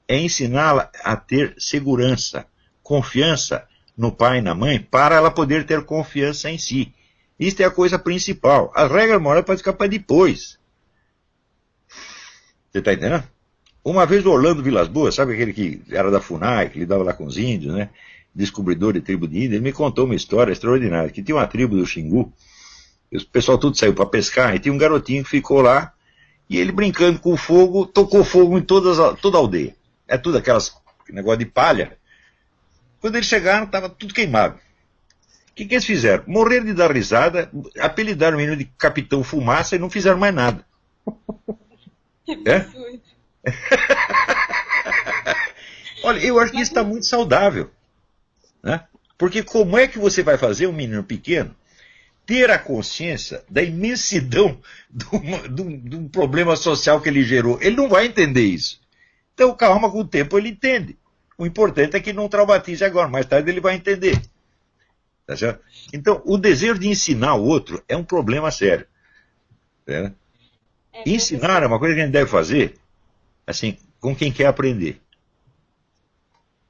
é ensiná-la a ter segurança, confiança no pai e na mãe, para ela poder ter confiança em si. Isso é a coisa principal. As regras morais podem ficar para depois. Você está entendendo? Uma vez o Orlando Vilas Boas, sabe aquele que era da FUNAI, que lidava lá com os índios, né? Descobridor de tribo de índio, ele me contou uma história extraordinária, que tinha uma tribo do Xingu, o pessoal tudo saiu para pescar, e tinha um garotinho que ficou lá, e ele brincando com o fogo, tocou fogo em toda a aldeia. É tudo aquelas negócio de palha. Quando eles chegaram, estava tudo queimado. O que eles fizeram? Morreram de dar risada, apelidaram o menino de Capitão Fumaça e não fizeram mais nada. Que absurdo. Olha, eu acho que isso está muito saudável. Né? Porque como é que você vai fazer um menino pequeno ter a consciência da imensidão de um problema social que ele gerou? Ele não vai entender isso. Então, calma, com o tempo ele entende. O importante é que não traumatize agora, mais tarde ele vai entender. Tá certo? Então, o desejo de ensinar o outro é um problema sério. Né? Ensinar é uma coisa que a gente deve fazer assim, com quem quer aprender.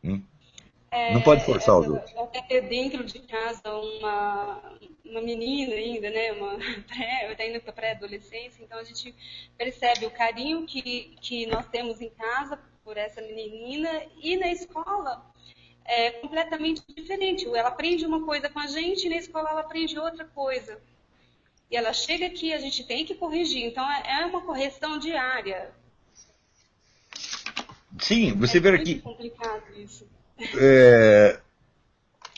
Não pode forçar os outros. Até ter dentro de casa uma menina ainda, né? Está indo para a pré-adolescência, então a gente percebe o carinho que nós temos em casa por essa menina, e na escola é completamente diferente. Ela aprende uma coisa com a gente e na escola ela aprende outra coisa. E ela chega aqui, a gente tem que corrigir. Então é uma correção diária. Sim, você vê aqui. É muito complicado isso.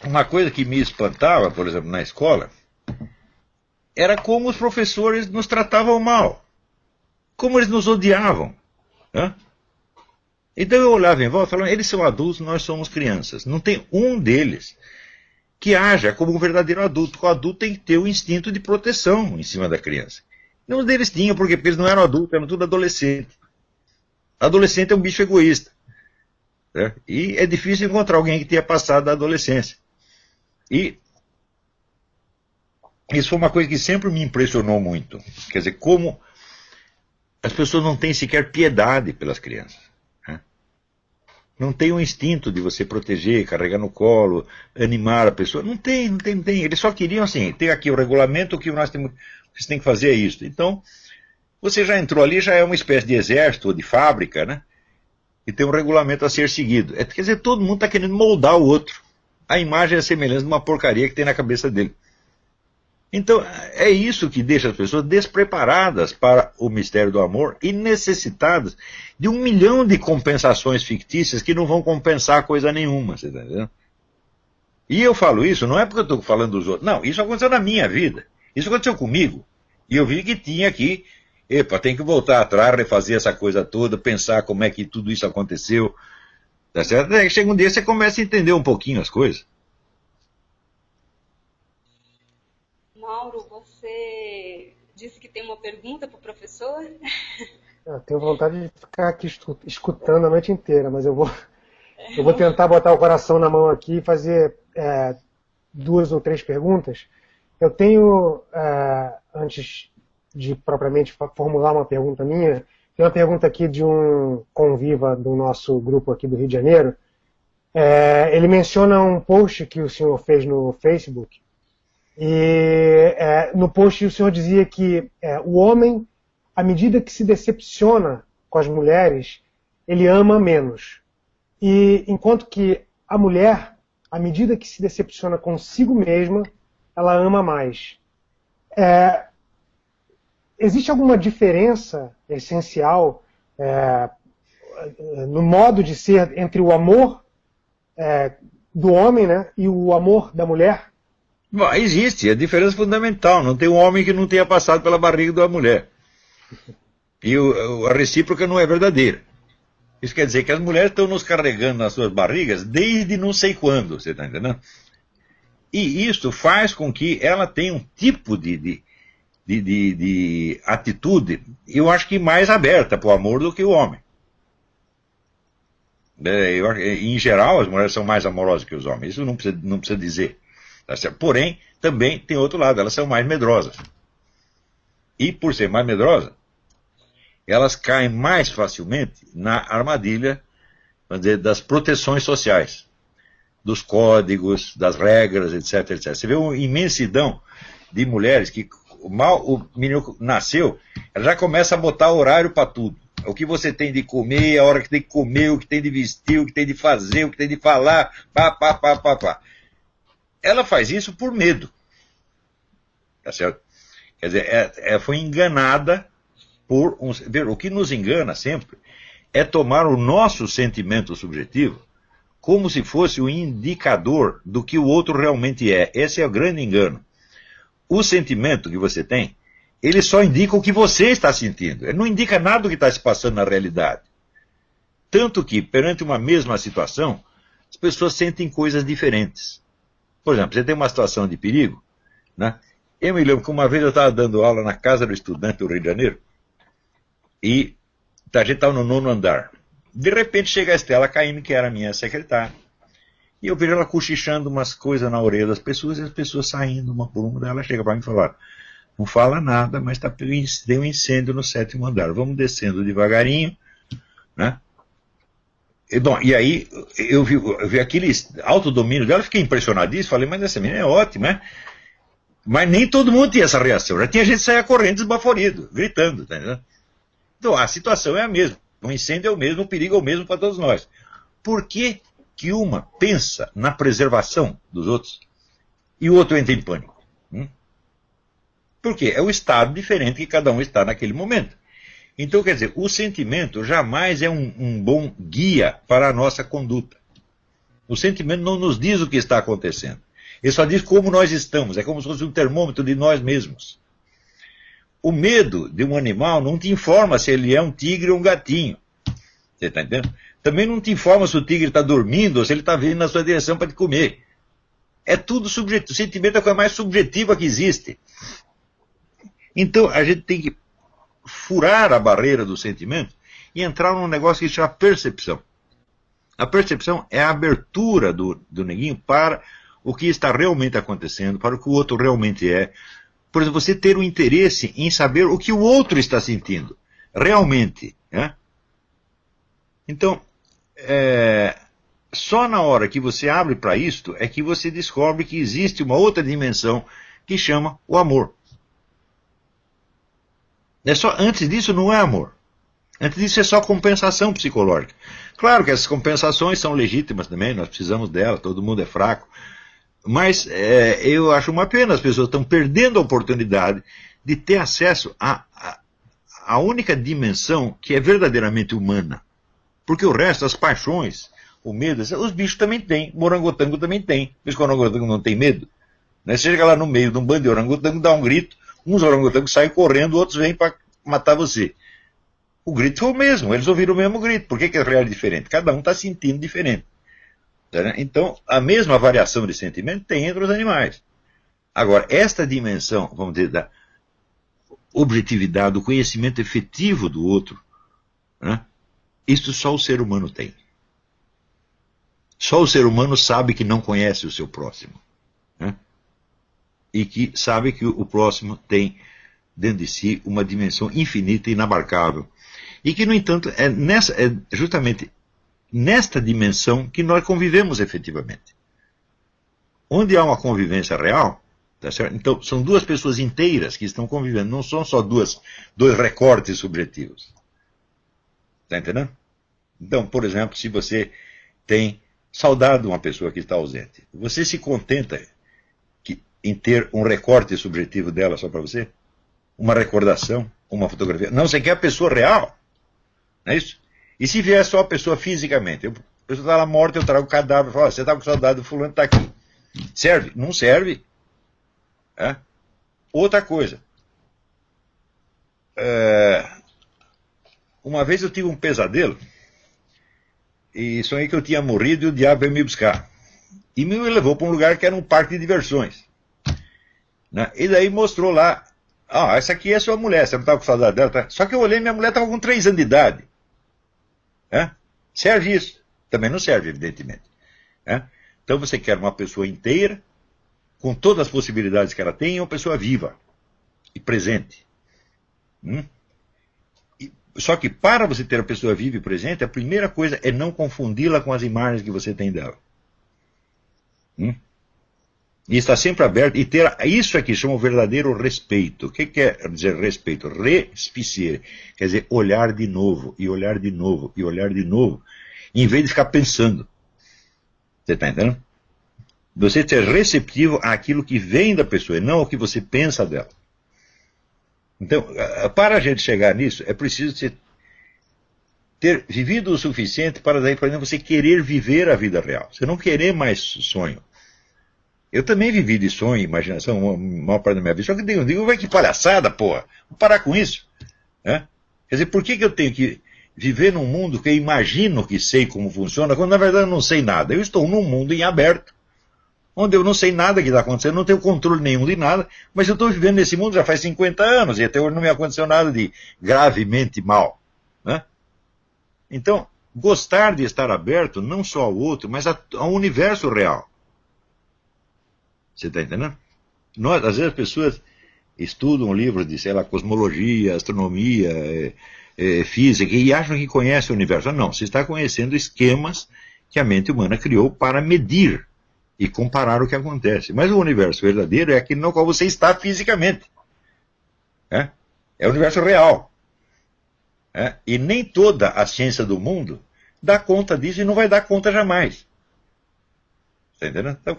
Uma coisa que me espantava, por exemplo, na escola, era como os professores nos tratavam mal. Como eles nos odiavam. Né? Então eu olhava em volta e falava, eles são adultos, nós somos crianças. Não tem um deles que haja como um verdadeiro adulto. O adulto tem que ter o instinto de proteção em cima da criança. Nenhum deles tinha, porque eles não eram adultos, eram tudo adolescente. Adolescente é um bicho egoísta. Né? E é difícil encontrar alguém que tenha passado da adolescência. E isso foi uma coisa que sempre me impressionou muito. Quer dizer, como as pessoas não têm sequer piedade pelas crianças. Né? Não tem o instinto de você proteger, carregar no colo, animar a pessoa. Não tem. Eles só queriam assim, tem aqui o regulamento, o que você tem que fazer é isso. Então, você já entrou ali, já é uma espécie de exército ou de fábrica, né? E tem um regulamento a ser seguido. Quer dizer, todo mundo está querendo moldar o outro. A imagem é a semelhança de uma porcaria que tem na cabeça dele. Então, é isso que deixa as pessoas despreparadas para o mistério do amor e necessitadas de 1 milhão de compensações fictícias que não vão compensar coisa nenhuma, você está entendendo? E eu falo isso, não é porque eu estou falando dos outros. Não, isso aconteceu na minha vida. Isso aconteceu comigo. E eu vi que tinha aqui, tem que voltar atrás, refazer essa coisa toda, pensar como é que tudo isso aconteceu. Tá certo? Chega um dia você começa a entender um pouquinho as coisas. Mauro, você disse que tem uma pergunta para o professor? Eu tenho vontade de ficar aqui escutando a noite inteira, mas eu vou tentar botar o coração na mão aqui e fazer 2 ou 3 perguntas. Eu tenho, antes de propriamente formular uma pergunta minha, tem uma pergunta aqui de um conviva do nosso grupo aqui do Rio de Janeiro. Ele menciona um post que o senhor fez no Facebook, e no post o senhor dizia que o homem, à medida que se decepciona com as mulheres, ele ama menos. E enquanto que a mulher, à medida que se decepciona consigo mesma, ela ama mais. Existe alguma diferença essencial no modo de ser entre o amor do homem, né, e o amor da mulher? Bom, existe, a diferença é fundamental. Não tem um homem que não tenha passado pela barriga de uma mulher. E a recíproca não é verdadeira. Isso quer dizer que as mulheres estão nos carregando nas suas barrigas desde não sei quando, você está entendendo? E isso faz com que ela tenha um tipo de atitude, eu acho que mais aberta para o amor do que o homem. Em geral, as mulheres são mais amorosas que os homens, isso não precisa dizer. Tá certo? Porém, também tem outro lado, elas são mais medrosas. E por ser mais medrosas, elas caem mais facilmente na armadilha, vamos dizer, das proteções sociais, dos códigos, das regras, etc, etc. Você vê uma imensidão de mulheres que mal o menino nasceu, ela já começa a botar horário para tudo. O que você tem de comer, a hora que tem que comer, o que tem de vestir, o que tem de fazer, o que tem de falar, pá. Ela faz isso por medo. Tá certo? Quer dizer, foi enganada por um... O que nos engana sempre é tomar o nosso sentimento subjetivo como se fosse o indicador do que o outro realmente é. Esse é o grande engano. O sentimento que você tem, ele só indica o que você está sentindo. Ele não indica nada do que está se passando na realidade. Tanto que, perante uma mesma situação, as pessoas sentem coisas diferentes. Por exemplo, você tem uma situação de perigo, né? Eu me lembro que uma vez eu estava dando aula na Casa do Estudante do Rio de Janeiro, e a gente estava no 9º andar. De repente chega a Estela Caymmi, que era a minha secretária, e eu vejo ela cochichando umas coisas na orelha das pessoas, e as pessoas saindo uma por uma. Ela chega para mim e fala: não fala nada, mas tem um incêndio no 7º andar, vamos descendo devagarinho, né? E aí eu vi aquele autodomínio dela, fiquei impressionadíssimo, falei, mas essa menina é ótima, né? Mas nem todo mundo tinha essa reação, já tinha gente que saia correndo desbaforido, gritando, tá entendendo? Então a situação é a mesma, o incêndio é o mesmo, o perigo é o mesmo para todos nós. Por que que uma pensa na preservação dos outros e o outro entra em pânico? Por quê? É o estado diferente que cada um está naquele momento. Então, quer dizer, o sentimento jamais é um bom guia para a nossa conduta. O sentimento não nos diz o que está acontecendo. Ele só diz como nós estamos. É como se fosse um termômetro de nós mesmos. O medo de um animal não te informa se ele é um tigre ou um gatinho. Você está entendendo? Também não te informa se o tigre está dormindo ou se ele está vindo na sua direção para te comer. É tudo subjetivo. O sentimento é a coisa mais subjetiva que existe. Então, a gente tem que furar a barreira do sentimento e entrar num negócio que se chama percepção. A percepção é a abertura do neguinho para o que está realmente acontecendo, para o que o outro realmente é. Por exemplo, você ter o interesse em saber o que o outro está sentindo, realmente. Né? Então, só na hora que você abre para isto é que você descobre que existe uma outra dimensão que chama o amor. Antes disso não é amor. Antes disso é só compensação psicológica. Claro que essas compensações são legítimas também, nós precisamos delas, todo mundo é fraco. Mas eu acho uma pena, as pessoas estão perdendo a oportunidade de ter acesso à única dimensão que é verdadeiramente humana. Porque o resto, as paixões, o medo, os bichos também têm, o orangotango também tem. Mas que o orangotango não tem medo. Né? Você chega lá no meio de um bando de orangotango, dá um grito, uns orangotangos saem correndo, outros vêm para matar você. O grito foi o mesmo, eles ouviram o mesmo grito. Por que a real é diferente? Cada um está sentindo diferente. Então, a mesma variação de sentimento tem entre os animais. Agora, esta dimensão, vamos dizer, da objetividade, do conhecimento efetivo do outro, né? Isso só o ser humano tem. Só o ser humano sabe que não conhece o seu próximo. Né? E que sabe que o próximo tem dentro de si uma dimensão infinita e inabarcável. E que, no entanto, é justamente nesta dimensão que nós convivemos efetivamente. Onde há uma convivência real, tá certo? Então, são duas pessoas inteiras que estão convivendo, não são só dois recortes subjetivos. Está entendendo? Então, por exemplo, se você tem saudade de uma pessoa que está ausente, você se contenta em ter um recorte subjetivo dela só para você? Uma recordação, uma fotografia? Não, você quer a pessoa real. Não é isso? E se vier só a pessoa fisicamente? A pessoa está lá morta, eu trago o cadáver e falo, você está com saudade do fulano, está aqui. Serve? Não serve. É? Outra coisa. Uma vez eu tive um pesadelo e sonhei que eu tinha morrido e o diabo veio me buscar. E me levou para um lugar que era um parque de diversões. Né? E daí mostrou lá, essa aqui é sua mulher, você não estava com saudade dela? Tá? Só que eu olhei e minha mulher estava com 3 anos de idade. É? Serve isso? Também não serve, evidentemente. É? Então você quer uma pessoa inteira, com todas as possibilidades que ela tem, e uma pessoa viva e presente. Só que para você ter a pessoa viva e presente, a primeira coisa é não confundi-la com as imagens que você tem dela. E estar sempre aberto, e ter isso aqui chama o verdadeiro respeito. O que quer dizer respeito? Respicer, quer dizer olhar de novo, e olhar de novo, e olhar de novo, em vez de ficar pensando. Você está entendendo? Você ser receptivo àquilo que vem da pessoa, e não ao que você pensa dela. Então, para a gente chegar nisso, é preciso ter vivido o suficiente para daí, por exemplo, você querer viver a vida real. Você não querer mais sonho. Eu também vivi de sonho, imaginação, a maior parte da minha vida. Só que eu digo, vai que palhaçada, porra. Vou parar com isso. Né? Quer dizer, por que eu tenho que viver num mundo que eu imagino que sei como funciona, quando na verdade eu não sei nada? Eu estou num mundo em aberto, onde eu não sei nada que está acontecendo, não tenho controle nenhum de nada, mas eu estou vivendo nesse mundo já faz 50 anos, e até hoje não me aconteceu nada de gravemente mal. Né? Então, gostar de estar aberto não só ao outro, mas ao universo real. Você está entendendo? Às vezes as pessoas estudam livros de, sei lá, cosmologia, astronomia, física, e acham que conhecem o universo. Não, você está conhecendo esquemas que a mente humana criou para medir e comparar o que acontece. Mas o universo verdadeiro é aquele no qual você está fisicamente. É o universo real. E nem toda a ciência do mundo dá conta disso e não vai dar conta jamais. Está entendendo? Então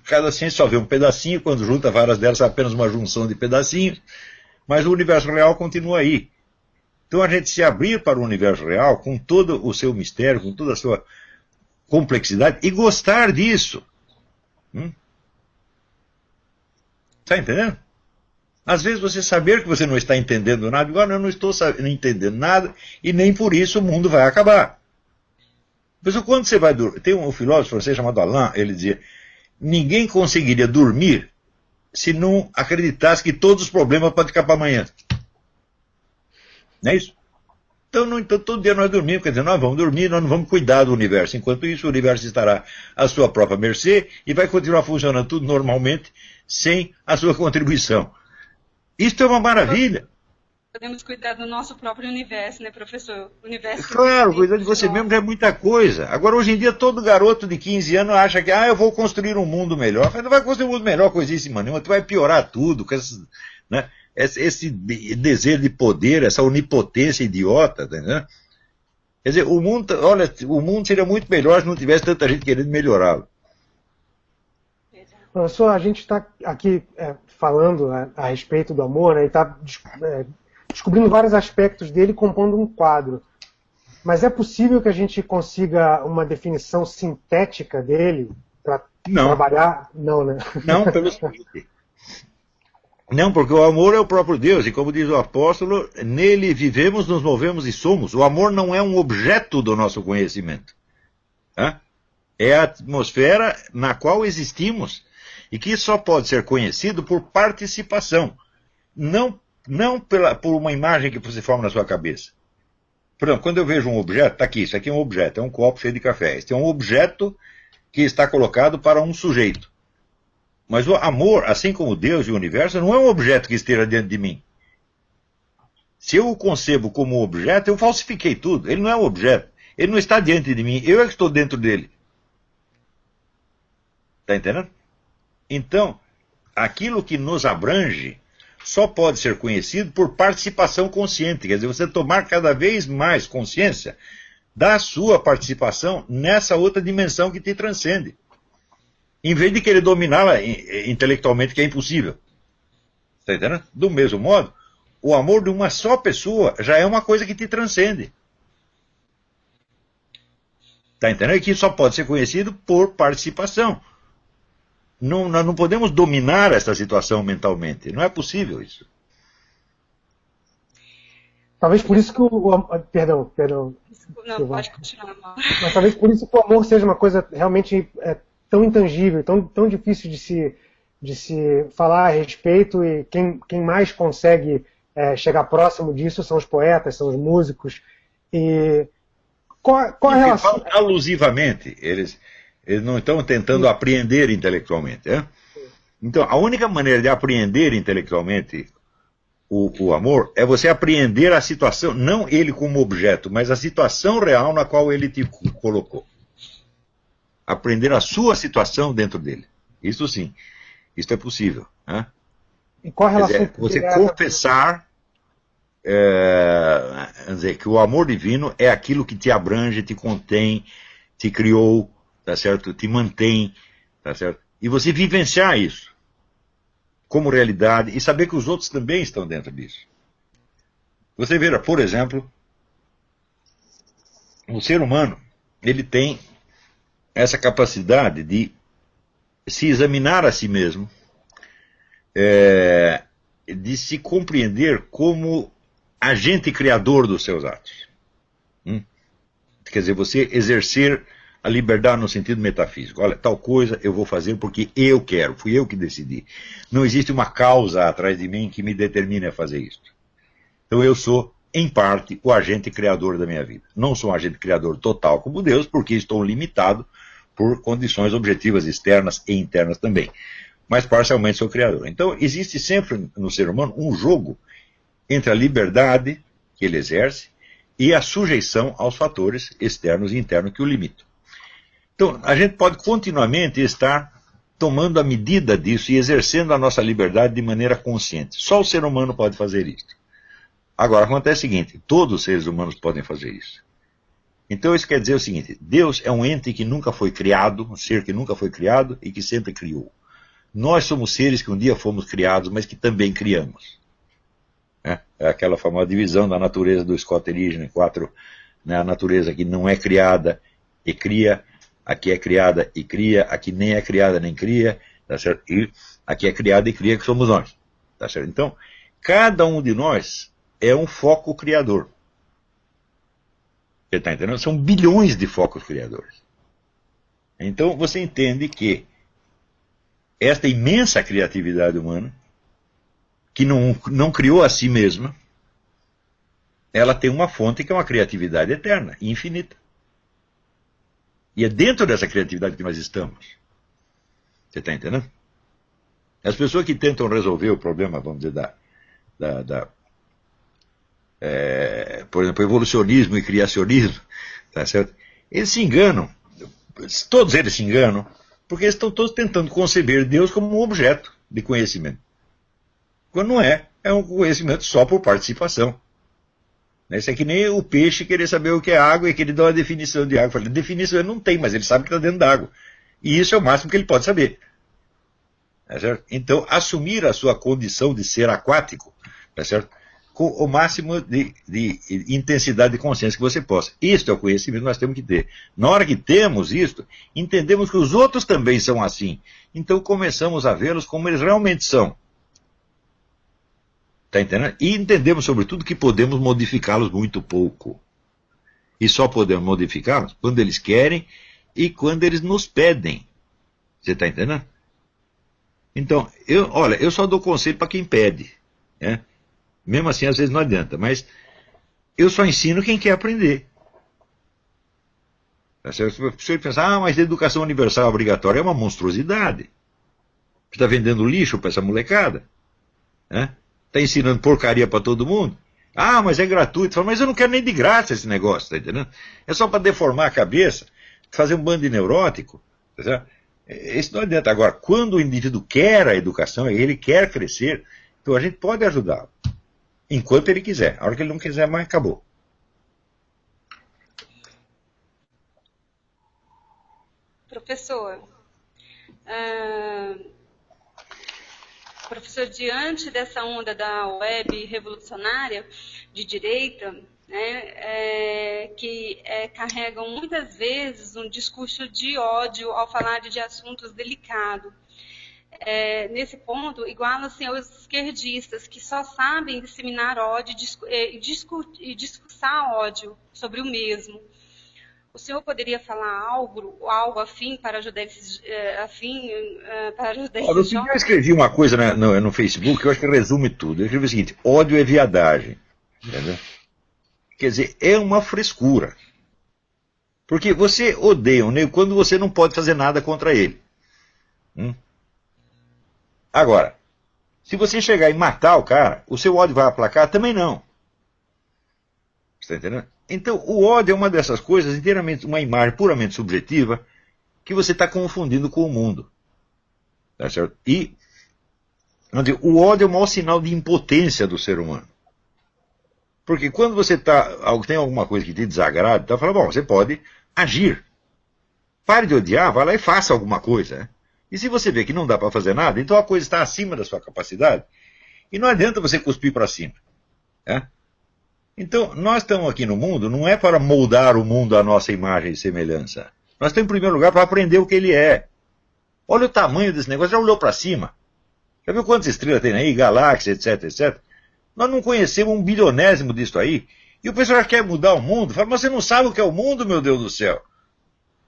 cada ciência só vê um pedacinho, quando junta várias delas é apenas uma junção de pedacinhos, mas o universo real continua aí. Então a gente se abrir para o universo real com todo o seu mistério, com toda a sua complexidade, e gostar disso. Está entendendo? Às vezes você saber que você não está entendendo nada, igual eu não estou entendendo nada, e nem por isso o mundo vai acabar. Mas quando você vai dormir, tem um filósofo francês chamado Alain, ele dizia, ninguém conseguiria dormir se não acreditasse que todos os problemas podem ficar para amanhã. Não é isso? Então todo dia nós dormimos, quer dizer, nós vamos dormir, nós não vamos cuidar do universo. Enquanto isso, o universo estará à sua própria mercê e vai continuar funcionando tudo normalmente, sem a sua contribuição. Isto é uma maravilha. Podemos cuidar do nosso próprio universo, né, professor? Universo claro, cuidar de você mesmo já é muita coisa. Agora, hoje em dia, todo garoto de 15 anos acha que, eu vou construir um mundo melhor. Mas não vai construir um mundo melhor, coisíssima nenhuma. Tu vai piorar tudo, com esse desejo de poder, essa onipotência idiota, tá entendendo? Quer dizer, o mundo seria muito melhor se não tivesse tanta gente querendo melhorá-lo. Professor, a gente está aqui falando a respeito do amor, né, e está descobrindo vários aspectos dele, compondo um quadro. Mas é possível que a gente consiga uma definição sintética dele para trabalhar? Não, né? Não, pelo seguinte. Não, porque o amor é o próprio Deus, e como diz o apóstolo, nele vivemos, nos movemos e somos. O amor não é um objeto do nosso conhecimento. É a atmosfera na qual existimos, e que só pode ser conhecido por participação, não por uma imagem que você forma na sua cabeça. Por exemplo, quando eu vejo um objeto, está aqui, isso aqui é um objeto, é um copo cheio de café. Este é um objeto que está colocado para um sujeito. Mas o amor, assim como Deus e o universo, não é um objeto que esteja diante de mim. Se eu o concebo como objeto, eu falsifiquei tudo. Ele não é um objeto. Ele não está diante de mim, eu é que estou dentro dele. Está entendendo? Então, aquilo que nos abrange só pode ser conhecido por participação consciente. Quer dizer, você tomar cada vez mais consciência da sua participação nessa outra dimensão que te transcende. Em vez de querer dominá-la intelectualmente, que é impossível. Está entendendo? Do mesmo modo, o amor de uma só pessoa já é uma coisa que te transcende. Está entendendo? E que só pode ser conhecido por participação. Não, nós não podemos dominar essa situação mentalmente. Não é possível isso. Talvez por isso que Perdão. Não, pode continuar, Mauro. Mas talvez por isso que o amor seja uma coisa realmente tão intangível, tão difícil de se falar a respeito, e quem mais consegue chegar próximo disso são os poetas, são os músicos. E qual a relação? Alusivamente, eles não estão tentando apreender intelectualmente. Então, a única maneira de apreender intelectualmente o amor é você apreender a situação, não ele como objeto, mas a situação real na qual ele te colocou. Aprender a sua situação dentro dele. Isso sim, isso é possível. E qual a relação? Você confessar dizer, que o amor divino é aquilo que te abrange, te contém, te criou, tá certo? Te mantém, tá certo? E você vivenciar isso como realidade e saber que os outros também estão dentro disso. Você vê, por exemplo, o ser humano, ele tem essa capacidade de se examinar a si mesmo, de se compreender como agente criador dos seus atos. Quer dizer, você exercer a liberdade no sentido metafísico. Olha, tal coisa eu vou fazer porque eu quero, fui eu que decidi. Não existe uma causa atrás de mim que me determine a fazer isso. Então eu sou, em parte, o agente criador da minha vida. Não sou um agente criador total como Deus, porque estou limitado por condições objetivas externas e internas também. Mas parcialmente sou criador. Então existe sempre no ser humano um jogo entre a liberdade que ele exerce e a sujeição aos fatores externos e internos que o limitam. Então, a gente pode continuamente estar tomando a medida disso e exercendo a nossa liberdade de maneira consciente. Só o ser humano pode fazer isso. Agora, acontece o seguinte, todos os seres humanos podem fazer isso. Então, isso quer dizer o seguinte, Deus é um ente que nunca foi criado, um ser que nunca foi criado e que sempre criou. Nós somos seres que um dia fomos criados, mas que também criamos. É aquela famosa divisão da natureza do Scott Erickson em 4, né? A natureza que não é criada e cria, aqui é criada e cria, aqui nem é criada nem cria, tá certo? E aqui é criada e cria, que somos nós, tá certo? Então, cada um de nós é um foco criador. Você está entendendo? São bilhões de focos criadores. Então, você entende que esta imensa criatividade humana, que não criou a si mesma, ela tem uma fonte que é uma criatividade eterna, infinita. E é dentro dessa criatividade que nós estamos. Você está entendendo? As pessoas que tentam resolver o problema, vamos dizer, por exemplo, evolucionismo e criacionismo, tá certo? Eles se enganam, todos eles se enganam, porque eles estão todos tentando conceber Deus como um objeto de conhecimento. Quando não é um conhecimento só por participação. Isso é que nem o peixe querer saber o que é água e que ele dá uma definição de água. Fala, definição ele não tem, mas ele sabe que está dentro da água. E isso é o máximo que ele pode saber. Tá certo? Então, assumir a sua condição de ser aquático, tá certo? Com o máximo de intensidade de consciência que você possa. Isso é o conhecimento que nós temos que ter. Na hora que temos isso, entendemos que os outros também são assim. Então, começamos a vê-los como eles realmente são. Está entendendo? E entendemos, sobretudo, que podemos modificá-los muito pouco. E só podemos modificá-los quando eles querem e quando eles nos pedem. Você está entendendo? Então, eu só dou conselho para quem pede. Né? Mesmo assim, às vezes não adianta. Mas eu só ensino quem quer aprender. Se você pensar, mas a educação universal obrigatória é uma monstruosidade. Você está vendendo lixo para essa molecada? Né? Está ensinando porcaria para todo mundo. Ah, mas é gratuito. Fala, mas eu não quero nem de graça esse negócio, tá entendendo? É só para deformar a cabeça, fazer um bando de neurótico. Tá certo? Isso não adianta. Agora, quando o indivíduo quer a educação, ele quer crescer, então a gente pode ajudá-lo. Enquanto ele quiser. A hora que ele não quiser mais, acabou. Professor, diante dessa onda da web revolucionária de direita, né, que carregam muitas vezes um discurso de ódio ao falar de assuntos delicados, nesse ponto, igualam-se aos esquerdistas, que só sabem disseminar ódio e discursar ódio sobre o mesmo. O senhor poderia falar algo afim para ajudar esses jovens? Eu escrevi uma coisa no Facebook que eu acho que resume tudo. Eu escrevi o seguinte: ódio é viadagem. Entendeu? Quer dizer, é uma frescura. Porque você odeia um negro quando você não pode fazer nada contra ele. Agora, se você chegar e matar o cara, o seu ódio vai aplacar? Também não. Você está entendendo? Então, o ódio é uma dessas coisas, inteiramente uma imagem puramente subjetiva, que você está confundindo com o mundo. Tá certo? E o ódio é o maior sinal de impotência do ser humano. Porque quando você tem alguma coisa que te desagrada, então fala, bom, você pode agir. Pare de odiar, vá lá e faça alguma coisa. Né? E se você vê que não dá para fazer nada, então a coisa está acima da sua capacidade, e não adianta você cuspir para cima. Né? Então, nós estamos aqui no mundo, não é para moldar o mundo à nossa imagem e semelhança. Nós estamos, em primeiro lugar, para aprender o que ele é. Olha o tamanho desse negócio, já olhou para cima? Já viu quantas estrelas tem aí, galáxias, etc, etc? Nós não conhecemos 1/1000º disso aí. E o pessoal já quer mudar o mundo. Fala, mas você não sabe o que é o mundo, meu Deus do céu.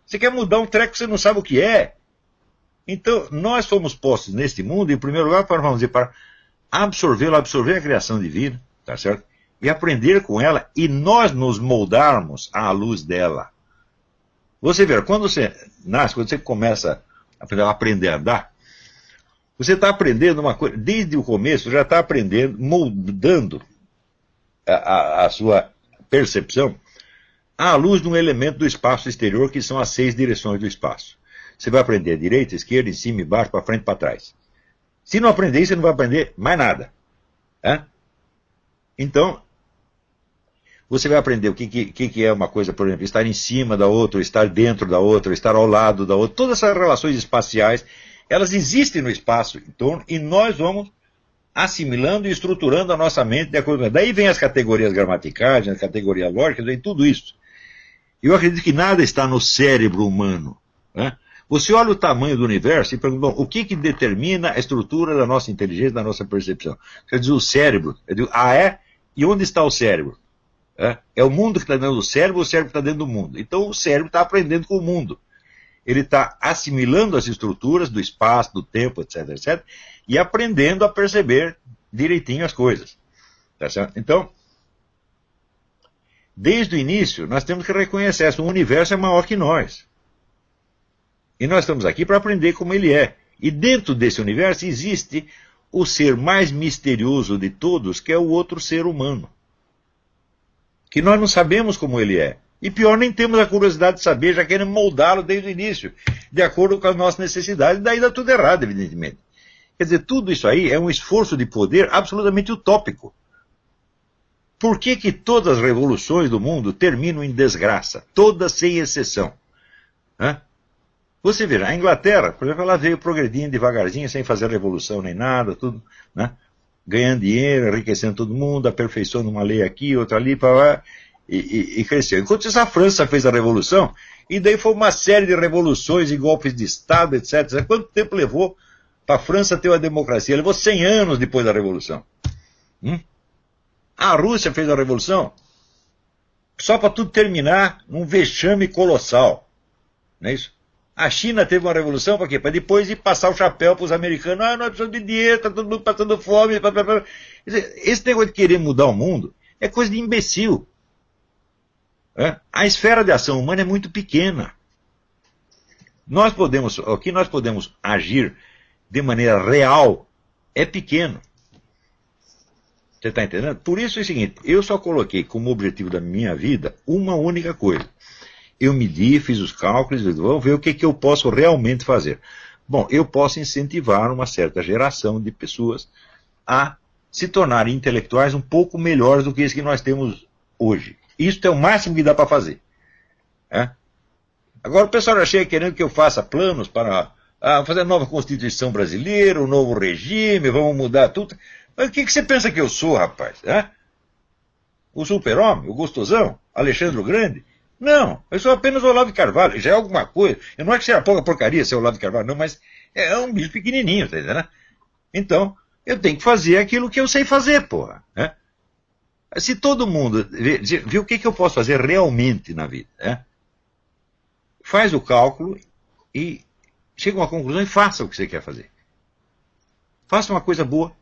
Você quer mudar um treco que você não sabe o que é. Então, nós fomos postos neste mundo, em primeiro lugar, para absorver a criação divina, tá certo? E aprender com ela, e nós nos moldarmos à luz dela. Você vê, quando você nasce, quando você começa a aprender a andar, você está aprendendo uma coisa, desde o começo, já está aprendendo, moldando a sua percepção à luz de um elemento do espaço exterior, que são as 6 direções do espaço. Você vai aprender direita, esquerda, em cima, embaixo, para frente, para trás. Se não aprender isso, você não vai aprender mais nada. Então, você vai aprender o que é uma coisa, por exemplo, estar em cima da outra, estar dentro da outra, estar ao lado da outra. Todas essas relações espaciais, elas existem no espaço em torno, e nós vamos assimilando e estruturando a nossa mente de acordo com isso. Daí vem as categorias gramaticais, as categorias lógicas, vem tudo isso. Eu acredito que nada está no cérebro humano. Né? Você olha o tamanho do universo e pergunta, bom, o que determina a estrutura da nossa inteligência, da nossa percepção? Quer dizer, o cérebro. E onde está o cérebro? É o mundo que está dentro do cérebro, ou o cérebro está dentro do mundo? Então o cérebro está aprendendo com o mundo. Ele está assimilando as estruturas do espaço, do tempo, etc, etc, e aprendendo a perceber direitinho as coisas. Tá certo? Então, desde o início, nós temos que reconhecer isso. O universo é maior que nós. E nós estamos aqui para aprender como ele é. E dentro desse universo existe o ser mais misterioso de todos, que é o outro ser humano. Que nós não sabemos como ele é. E pior, nem temos a curiosidade de saber, já queremos moldá-lo desde o início, de acordo com as nossas necessidades, daí dá tudo errado, evidentemente. Quer dizer, tudo isso aí é um esforço de poder absolutamente utópico. Por que todas as revoluções do mundo terminam em desgraça? Todas sem exceção. Você vê, a Inglaterra, por exemplo, ela veio progredindo devagarzinho, sem fazer revolução nem nada, tudo, né? Ganhando dinheiro, enriquecendo todo mundo, aperfeiçoando uma lei aqui, outra ali, e cresceu. Enquanto isso, a França fez a revolução, e daí foi uma série de revoluções e golpes de Estado, etc. Quanto tempo levou para a França ter uma democracia? Levou 100 anos depois da revolução. A Rússia fez a revolução só para tudo terminar num vexame colossal. Não é isso? A China teve uma revolução para quê? Para depois ir passar o chapéu para os americanos. Nós precisamos de dinheiro, está todo mundo passando fome. Esse negócio de querer mudar o mundo é coisa de imbecil. A esfera de ação humana é muito pequena. O que nós podemos agir de maneira real é pequeno. Você está entendendo? Por isso é o seguinte, eu só coloquei como objetivo da minha vida uma única coisa. Eu medi, fiz os cálculos, vamos ver o que eu posso realmente fazer. Bom, eu posso incentivar uma certa geração de pessoas a se tornarem intelectuais um pouco melhores do que esse que nós temos hoje. Isso é o máximo que dá para fazer. É? Agora o pessoal já chega querendo que eu faça planos para fazer a nova Constituição brasileira, um novo regime, vamos mudar tudo. Mas o que você pensa que eu sou, rapaz? É? O super-homem, o gostosão, Alexandre o Grande? Não, eu sou apenas o Olavo de Carvalho, já é alguma coisa. Eu não é que seja pouca porcaria ser o Olavo de Carvalho, não, mas é um bicho pequenininho, tá entendendo? Então, eu tenho que fazer aquilo que eu sei fazer, porra. Né? Se todo mundo vê o que eu posso fazer realmente na vida, né? Faz o cálculo e chega a uma conclusão e faça o que você quer fazer. Faça uma coisa boa,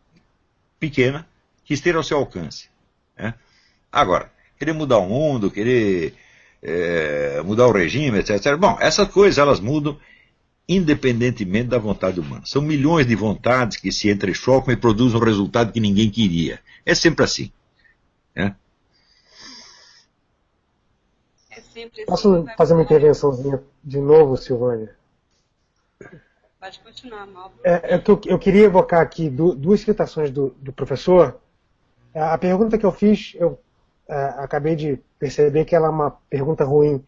pequena, que esteja ao seu alcance. Né? Agora, querer mudar o mundo, querer mudar o regime, etc. Bom, essas coisas elas mudam independentemente da vontade humana. São milhões de vontades que se entrechocam e produzem um resultado que ninguém queria. É sempre assim. Né? É sempre assim. Posso fazer uma intervençãozinha de novo, Silvânia? Pode continuar, Mauro. Eu queria evocar aqui duas citações do professor. A pergunta que eu fiz, eu acabei de perceber que ela é uma pergunta ruim,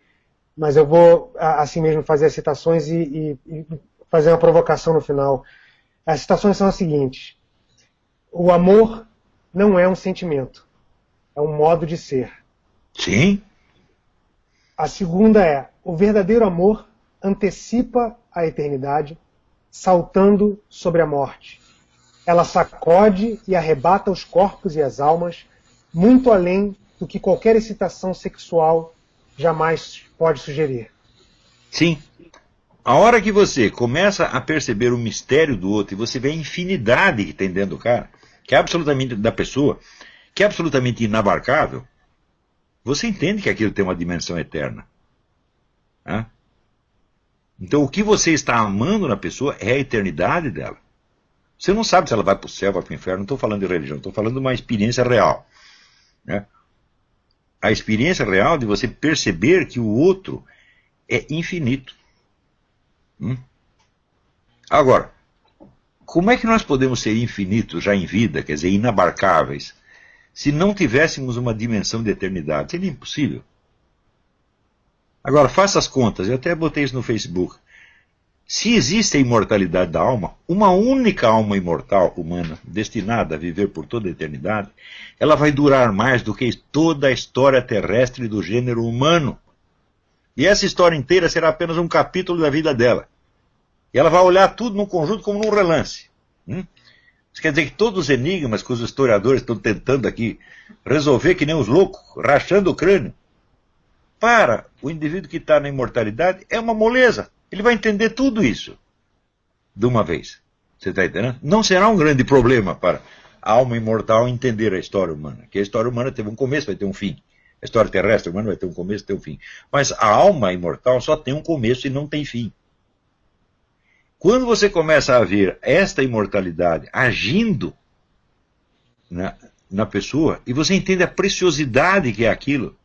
mas eu vou assim mesmo fazer as citações e fazer uma provocação no final. As citações são as seguintes: o amor não é um sentimento, é um modo de ser. Sim. A segunda é: o verdadeiro amor antecipa a eternidade, saltando sobre a morte. Ela sacode e arrebata os corpos e as almas, muito além do que qualquer excitação sexual jamais pode sugerir. Sim. A hora que você começa a perceber o mistério do outro e você vê a infinidade que tem dentro do cara, que é absolutamente da pessoa, que é absolutamente inabarcável, você entende que aquilo tem uma dimensão eterna. Né? Então o que você está amando na pessoa é a eternidade dela. Você não sabe se ela vai para o céu, vai para o inferno. Não estou falando de religião, estou falando de uma experiência real. Né? A experiência real de você perceber que o outro é infinito. Agora, como é que nós podemos ser infinitos já em vida, quer dizer, inabarcáveis, se não tivéssemos uma dimensão de eternidade? Seria impossível. Agora, faça as contas, eu até botei isso no Facebook. Se existe a imortalidade da alma, uma única alma imortal humana, destinada a viver por toda a eternidade, ela vai durar mais do que toda a história terrestre do gênero humano. E essa história inteira será apenas um capítulo da vida dela. E ela vai olhar tudo num conjunto como num relance. Isso quer dizer que todos os enigmas que os historiadores estão tentando aqui resolver que nem os loucos, rachando o crânio, para o indivíduo que está na imortalidade é uma moleza. Ele vai entender tudo isso de uma vez. Você está entendendo? Não será um grande problema para a alma imortal entender a história humana. Que a história humana teve um começo, vai ter um fim. A história terrestre humana vai ter um começo, vai ter um fim. Mas a alma imortal só tem um começo e não tem fim. Quando você começa a ver esta imortalidade agindo na pessoa, e você entende a preciosidade que é aquilo,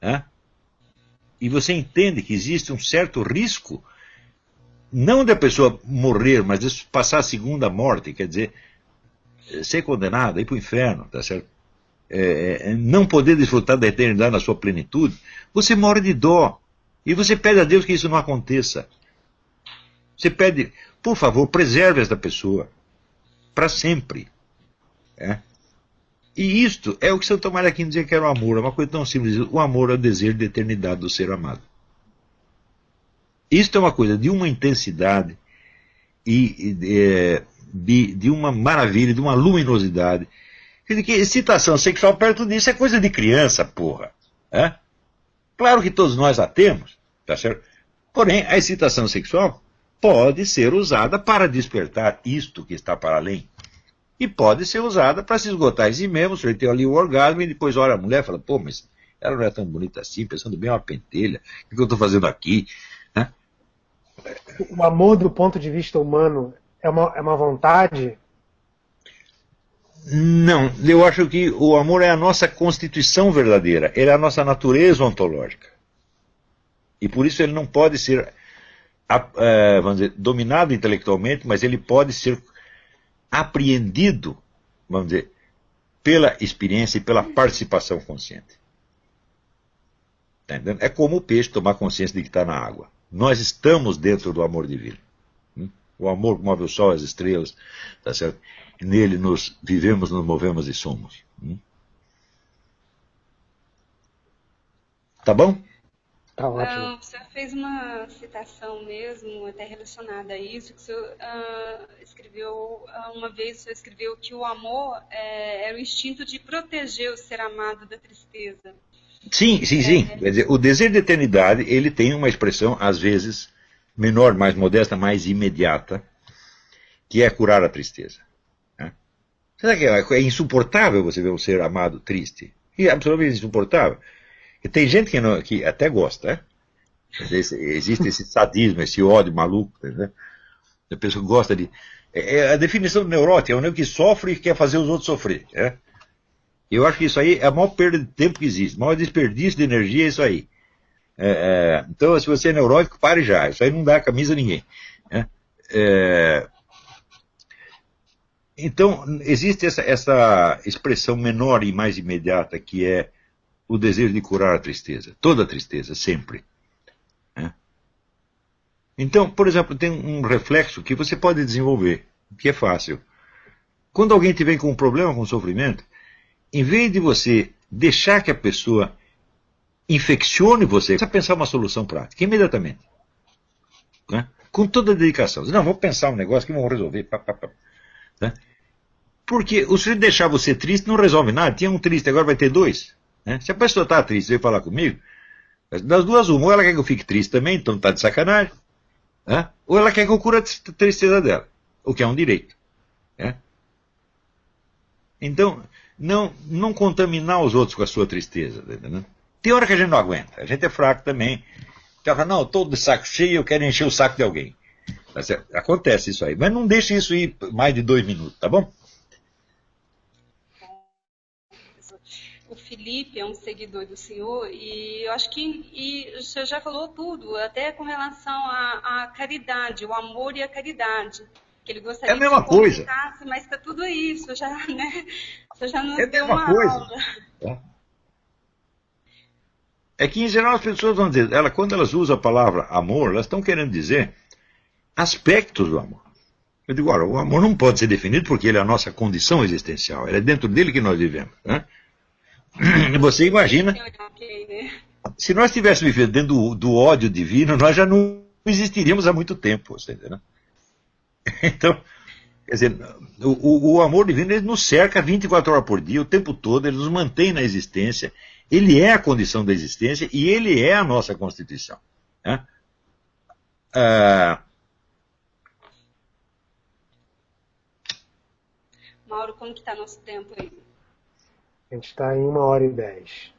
né? E você entende que existe um certo risco, não da pessoa morrer, mas de passar a segunda morte, quer dizer, ser condenado, ir para o inferno, tá certo? Não poder desfrutar da eternidade na sua plenitude, você morre de dó. E você pede a Deus que isso não aconteça. Você pede, por favor, preserve esta pessoa para sempre. E isto é o que Santo Tomás de Aquino dizia que era o amor. É uma coisa tão simples. O amor é o desejo de eternidade do ser amado. Isto é uma coisa de uma intensidade e de uma maravilha, de uma luminosidade. Quer dizer que excitação sexual perto disso é coisa de criança, porra. Claro que todos nós a temos, tá certo? Porém, a excitação sexual pode ser usada para despertar isto que está para além. E pode ser usada para se esgotar em si mesmo, você tem ali o orgasmo e depois olha a mulher e fala, pô, mas ela não é tão bonita assim, pensando bem, é uma pentelha, o que eu estou fazendo aqui? Né? O amor do ponto de vista humano é uma vontade Não, eu acho que o amor é a nossa constituição verdadeira, ele é a nossa natureza ontológica. E por isso ele não pode ser, vamos dizer, dominado intelectualmente, mas ele pode ser apreendido, vamos dizer, pela experiência e pela participação consciente. Tá entendendo? É como o peixe tomar consciência de que está na água. Nós estamos dentro do amor divino. O amor que move o sol, as estrelas, tá certo? Nele nos vivemos, nos movemos e somos. Tá bom? Tá ótimo. O senhor fez uma citação mesmo, até relacionada a isso, que o senhor escreveu, uma vez o senhor escreveu que o amor era o instinto de proteger o ser amado da tristeza. Sim. Quer dizer, o desejo de eternidade, ele tem uma expressão, às vezes, menor, mais modesta, mais imediata, que é curar a tristeza. Né? Será que é insuportável você ver um ser amado triste? É absolutamente insuportável. E tem gente que até gosta, né? Existe esse sadismo, esse ódio maluco, né? A pessoa gosta de... a definição do neurótico é um que sofre e quer fazer os outros sofrer. Né? Eu acho que isso aí é a maior perda de tempo que existe, o maior desperdício de energia é isso aí. Então, se você é neurótico, pare já. Isso aí não dá camisa a ninguém. Né? Então, existe essa expressão menor e mais imediata que é o desejo de curar a tristeza. Toda a tristeza, sempre. Né? Então, por exemplo, tem um reflexo que você pode desenvolver, que é fácil. Quando alguém te vem com um problema, com um sofrimento, em vez de você deixar que a pessoa infeccione você, você precisa pensar uma solução prática, imediatamente. Né? Com toda a dedicação. Não, vou pensar um negócio que vamos resolver. Né? Porque o sujeito deixar você triste não resolve nada. Tinha um triste, agora vai ter dois. Né? Se a pessoa está triste e veio falar comigo, das duas uma, ou ela quer que eu fique triste também, então está de sacanagem, né? Ou ela quer que eu cure a tristeza dela, o que é um direito. Né? Então, não contaminar os outros com a sua tristeza. Né? Tem hora que a gente não aguenta, a gente é fraco também. Então, não, eu estou de saco cheio, eu quero encher o saco de alguém. Tá certo? Acontece isso aí, mas não deixe isso ir mais de 2 minutos, tá bom? O Felipe é um seguidor do senhor e eu acho que o senhor já falou tudo, até com relação à caridade, o amor e a caridade. Que ele gostaria é a mesma coisa. Mas está tudo isso, já, né? Você já nos é a deu mesma uma coisa. aula. É que, em geral, as pessoas vão dizer, quando elas usam a palavra amor, elas estão querendo dizer aspectos do amor. Eu digo, ora, o amor não pode ser definido porque ele é a nossa condição existencial, é dentro dele que nós vivemos. Né? Você imagina, se nós estivéssemos vivendo dentro do ódio divino, nós já não existiríamos há muito tempo, você entendeu? Então, quer dizer, o amor divino ele nos cerca 24 horas por dia, o tempo todo, ele nos mantém na existência, ele é a condição da existência e ele é a nossa constituição. Né? Mauro, como que está nosso tempo aí? A gente está em 1h10.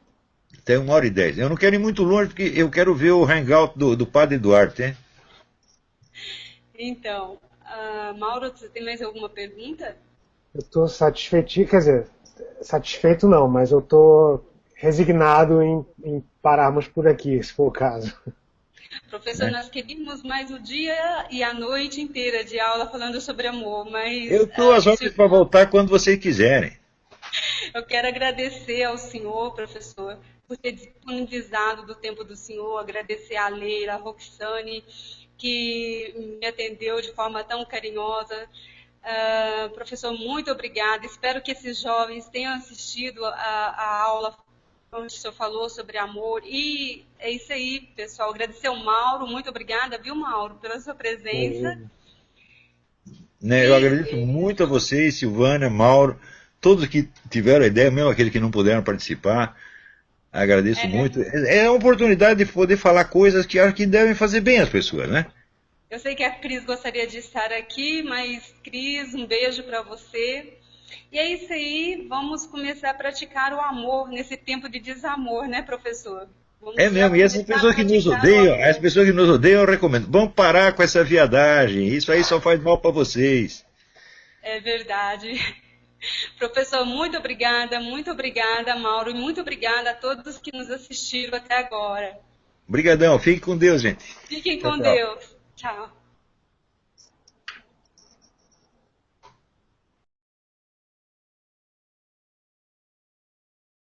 Tem 1h10. Eu não quero ir muito longe porque eu quero ver o hangout do Padre Duarte. Hein? Então, Mauro, você tem mais alguma pergunta? Eu estou satisfeito, quer dizer, satisfeito não, mas eu estou resignado em pararmos por aqui, se for o caso. Professor, nós queríamos mais o dia e a noite inteira de aula falando sobre amor, mas... Eu estou às ordens para voltar quando vocês quiserem. Eu quero agradecer ao senhor, professor, por ter disponibilizado do tempo do senhor, agradecer a Leila, a Roxane, que me atendeu de forma tão carinhosa. Professor, muito obrigada. Espero que esses jovens tenham assistido a aula onde o senhor falou sobre amor. E é isso aí, pessoal. Agradecer ao Mauro. Muito obrigada, viu, Mauro, pela sua presença. Eu agradeço muito a vocês, Silvânia, Mauro, todos que tiveram a ideia, mesmo aqueles que não puderam participar. Agradeço muito. É a oportunidade de poder falar coisas que acho que devem fazer bem às pessoas, né? Eu sei que a Cris gostaria de estar aqui, mas, Cris, um beijo para você. E é isso aí, vamos começar a praticar o amor nesse tempo de desamor, né, professor? Vamos mesmo, e essas pessoas que nos odeiam, eu recomendo. Vamos parar com essa viadagem, isso aí só faz mal para vocês. É verdade. Professor, muito obrigada, Mauro, e muito obrigada a todos que nos assistiram até agora. Obrigadão, fique com Deus, gente. Fiquem Tchau, com tchau. Deus. Tchau.